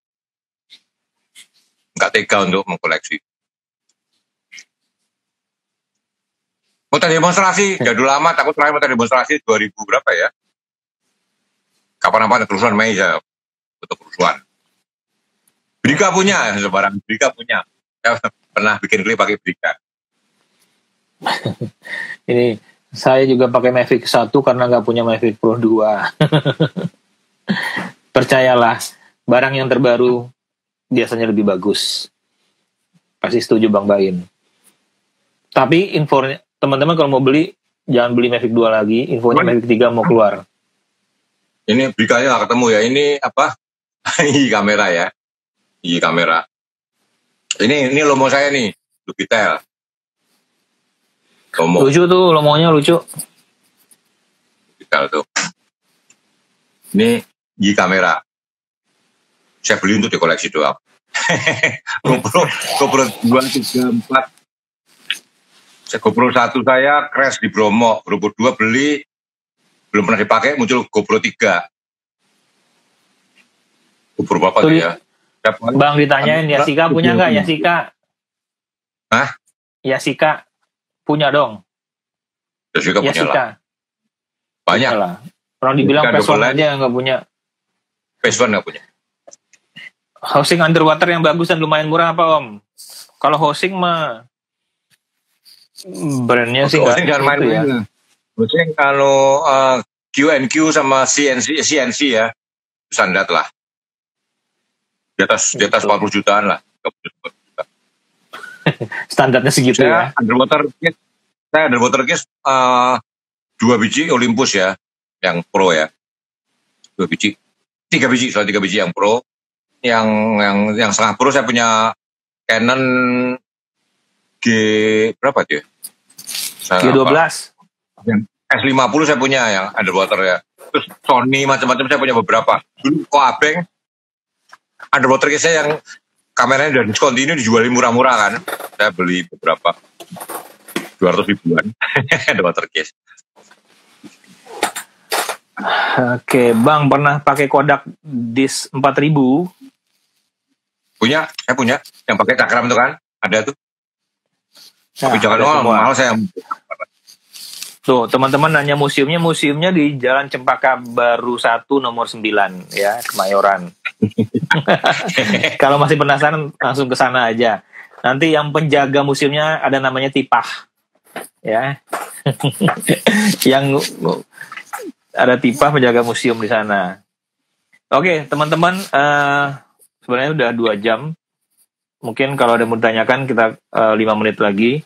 nggak tega untuk mengkoleksi. Mau demonstrasi, jadul lama, takut terakhir mau demonstrasi 2000 berapa ya? Kapan-kapan kerusuhan Mei ya, untuk kerusuhan. Brika punya, sebarang Brika punya. Saya pernah bikin klip pakai Brika. Ini saya juga pakai Mavic 1 karena nggak punya Mavic Pro 2. Percayalah, barang yang terbaru biasanya lebih bagus. Pasti setuju Bang Bain. Tapi infonya, teman-teman kalau mau beli, jangan beli Mavic 2 lagi. Infonya Mavic 3 mau keluar. Ini Brikanya nggak ketemu ya. Ini apa? Kamera ya. Iya kamera. Ini Lomo saya nih, Lupitel. Lomo. Lucu tuh, Lomonya lucu. Lupitel tuh. Ini kamera. Saya beli untuk dikoleksi doang. GoPro 2, 3, 4. GoPro 1 saya crash di Bromo, GoPro 2 beli belum pernah dipakai, muncul GoPro 3. GoPro berapa tuh ya? Bang ditanyain Yasika punya nggak Yasika? Hah? Yasika punya dong. Yasika punya lah. Banyak lah. Orang dibilang PS1 aja nggak punya. PS1 nggak punya. Housing underwater yang bagus dan lumayan murah apa Om? Kalau housing mah brandnya sih nggak jangan main ya. Housing kalau Q&Q sama CNC ya standar lah. Di atas 40 jutaan lah. Standarnya segitu ya. Underwater case 2 biji Olympus ya, yang pro ya. 3 biji yang pro. Yang setengah pro saya punya Canon G berapa tuh? G12. S50 saya punya yang underwater ya. Terus Sony macam-macam saya punya beberapa. Dulu Koabeng underwater case saya yang kameranya dan discontinue dijualin murah-murah kan. Saya beli beberapa 200 ribuan underwater case. Oke, Bang pernah pakai Kodak Dis 4000? Saya punya yang pakai cakram itu kan, ada tuh. Tapi jangan mahal saya. Tuh, teman-teman nanya museumnya di Jalan Cempaka Baru 1 nomor 9 ya, Kemayoran. Kalau masih penasaran langsung ke sana aja. Nanti yang penjaga museumnya ada namanya Tipah. Ya. Yang ada Tipah penjaga museum di sana. Oke, teman-teman, sebenarnya udah 2 jam. Mungkin kalau ada yang mau ditanyakan kita 5 menit lagi.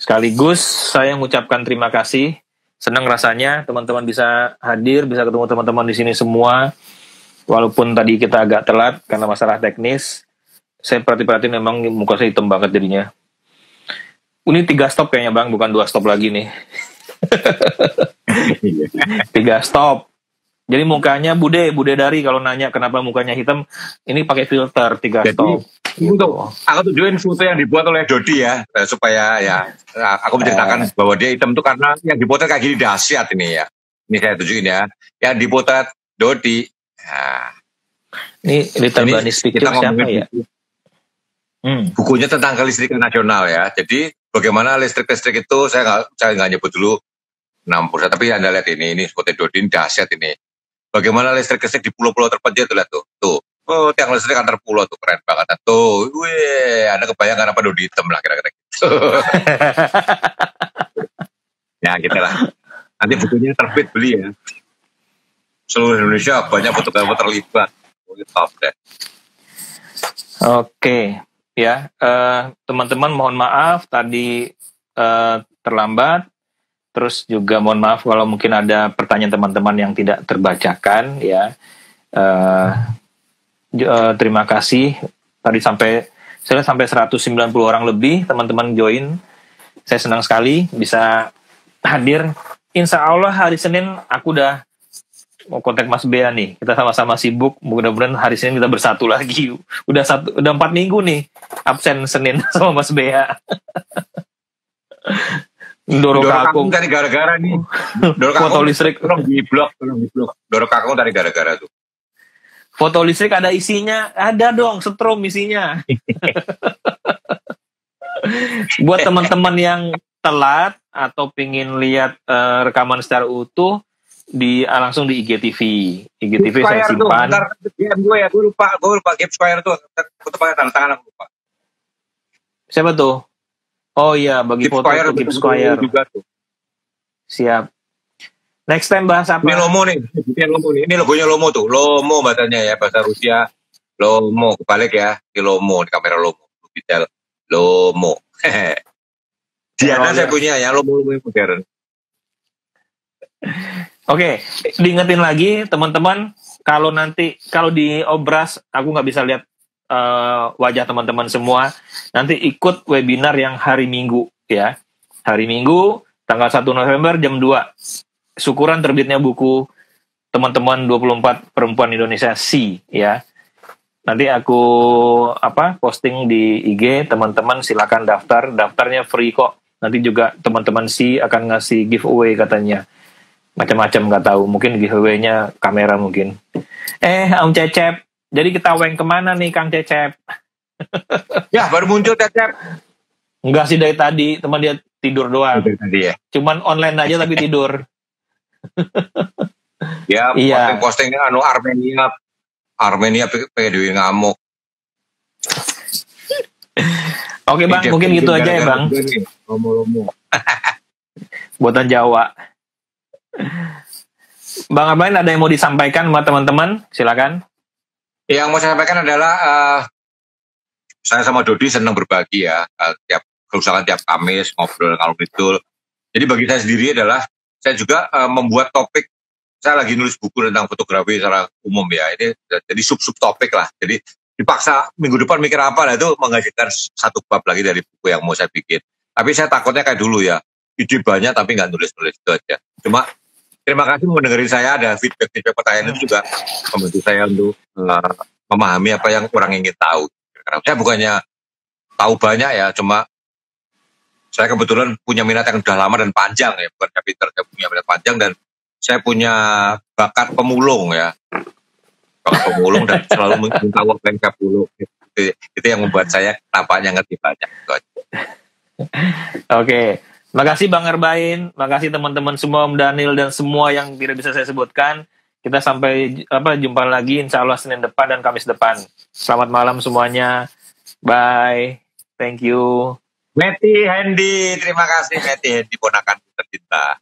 Sekaligus saya mengucapkan terima kasih. Senang rasanya teman-teman bisa hadir, bisa ketemu teman-teman di sini semua. Walaupun tadi kita agak telat karena masalah teknis. Saya perhatiin memang muka saya hitam banget jadinya. Ini 3 stop kayaknya Bang, bukan 2 stop lagi nih. 3 stop. Jadi mukanya Bude Dari kalau nanya kenapa mukanya hitam, ini pakai filter 3 stop. Gitu. Aku tunjukin foto yang dibuat oleh Dodi ya, supaya ya aku menceritakan bahwa dia hitam tuh karena yang dipotret kayak gini dahsyat ini ya. Ini saya tunjukin ya. Yang dipotret Dodi. Nah, ini Little Bunny Pictures siapa ya? Bukunya tentang kelistrikan nasional ya. Jadi bagaimana listrik itu saya nggak nyebut dulu 60%, tapi Anda lihat ini foto Dodi ini dahsyat ini. Bagaimana listrik di pulau-pulau terpencil tuh lihat tuh. Oh, tiang listrik antar pulau tuh keren banget tuh. Wih, Anda kebayang kenapa Dodi hitam lah kira-kira gitu. Ya gitu lah. Nanti bukunya terbit beli ya. Seluruh Indonesia banyak fotografer terlibat. Top deh. Oke, ya teman-teman mohon maaf tadi terlambat. Terus juga mohon maaf kalau mungkin ada pertanyaan teman-teman yang tidak terbacakan ya. Terima kasih. Tadi sampai 190 orang lebih teman-teman join. Saya senang sekali bisa hadir. Insya Allah hari Senin aku udah mau kontak Mas Bea nih. Kita sama-sama sibuk. Mudah-mudahan hari Senin kita bersatu lagi. Udah 4 minggu nih absen Senin sama Mas Bea. Doro Kakung tadi gara-gara nih. Foto listrik. Tolong di blok. Doro Kakung tadi gara-gara tuh. Foto listrik ada isinya? Ada dong, setrum isinya. Buat teman-teman yang telat atau pingin lihat rekaman secara utuh, langsung di IGTV. IGTV saya simpan. Gue lupa Game Square tuh. Foto pakai tanda tangan aku lupa. Siapa tuh? Oh iya, bagi foto Keep Square juga tuh. Siap. Next time bahas apa? Ini Lomo nih. Ini logonya Lomo tuh. Lomo bacanya ya, bahasa Rusia. Lomo, kebalik ya. Ini Lomo, di kamera Lomo. Detail. Lomo. Diana saya punya ya, Lomo modern. Oke, diingetin lagi teman-teman, kalau di Obras aku nggak bisa lihat wajah teman-teman semua, nanti ikut webinar yang hari Minggu ya. Hari Minggu tanggal 1 November jam 2. Syukuran terbitnya buku teman-teman 24 Perempuan Indonesia C ya. Nanti aku posting di IG, teman-teman silakan daftar. Daftarnya free kok. Nanti juga teman-teman si akan ngasih giveaway katanya. Macam-macam nggak tahu. Mungkin giveaway-nya kamera mungkin. Om Cecep. Jadi kita weng kemana nih Kang Cecep? Ya, baru muncul Cecep. Enggak sih dari tadi. Teman dia tidur doang. Tadi ya. Cuman online aja tapi tidur. Ya, Iya. postingnya Armenia PDW ngamuk. Oke Bang, mungkin gitu aja ya Bang. Buatan Jawa. Bang Abain ada yang mau disampaikan sama teman-teman? Silakan. Yang mau saya sampaikan adalah saya sama Dodi senang berbagi ya. Tiap kerusakan tiap Kamis ngobrol kalau betul. Jadi bagi saya sendiri adalah saya juga membuat topik. Saya lagi nulis buku tentang fotografi secara umum ya. Ini jadi sub topik lah. Jadi dipaksa minggu depan mikir apa lah, itu menghasilkan satu bab lagi dari buku yang mau saya bikin. Tapi saya takutnya kayak dulu ya, ide banyak tapi nggak nulis-nulis, itu aja. Cuma terima kasih mendengarin saya, ada feedback pertanyaan itu juga membantu saya untuk memahami apa yang kurang ingin tahu. Karena saya bukannya tahu banyak ya, cuma saya kebetulan punya minat yang udah lama dan panjang ya, bukan pinter, saya punya minat panjang dan saya punya bakat pemulung ya. Pemulung dan selalu minta tahu apa yang saya pulung. Itu yang membuat saya tampaknya ngerti banyak. Oke, makasih Bang Arbain, makasih teman-teman semua, Om Daniel dan semua yang tidak bisa saya sebutkan. Kita sampai jumpa lagi insya Allah Senin depan dan Kamis depan. Selamat malam semuanya. Bye. Thank you. Meti Hendy, terima kasih Meti Hendy, ponakan tercinta.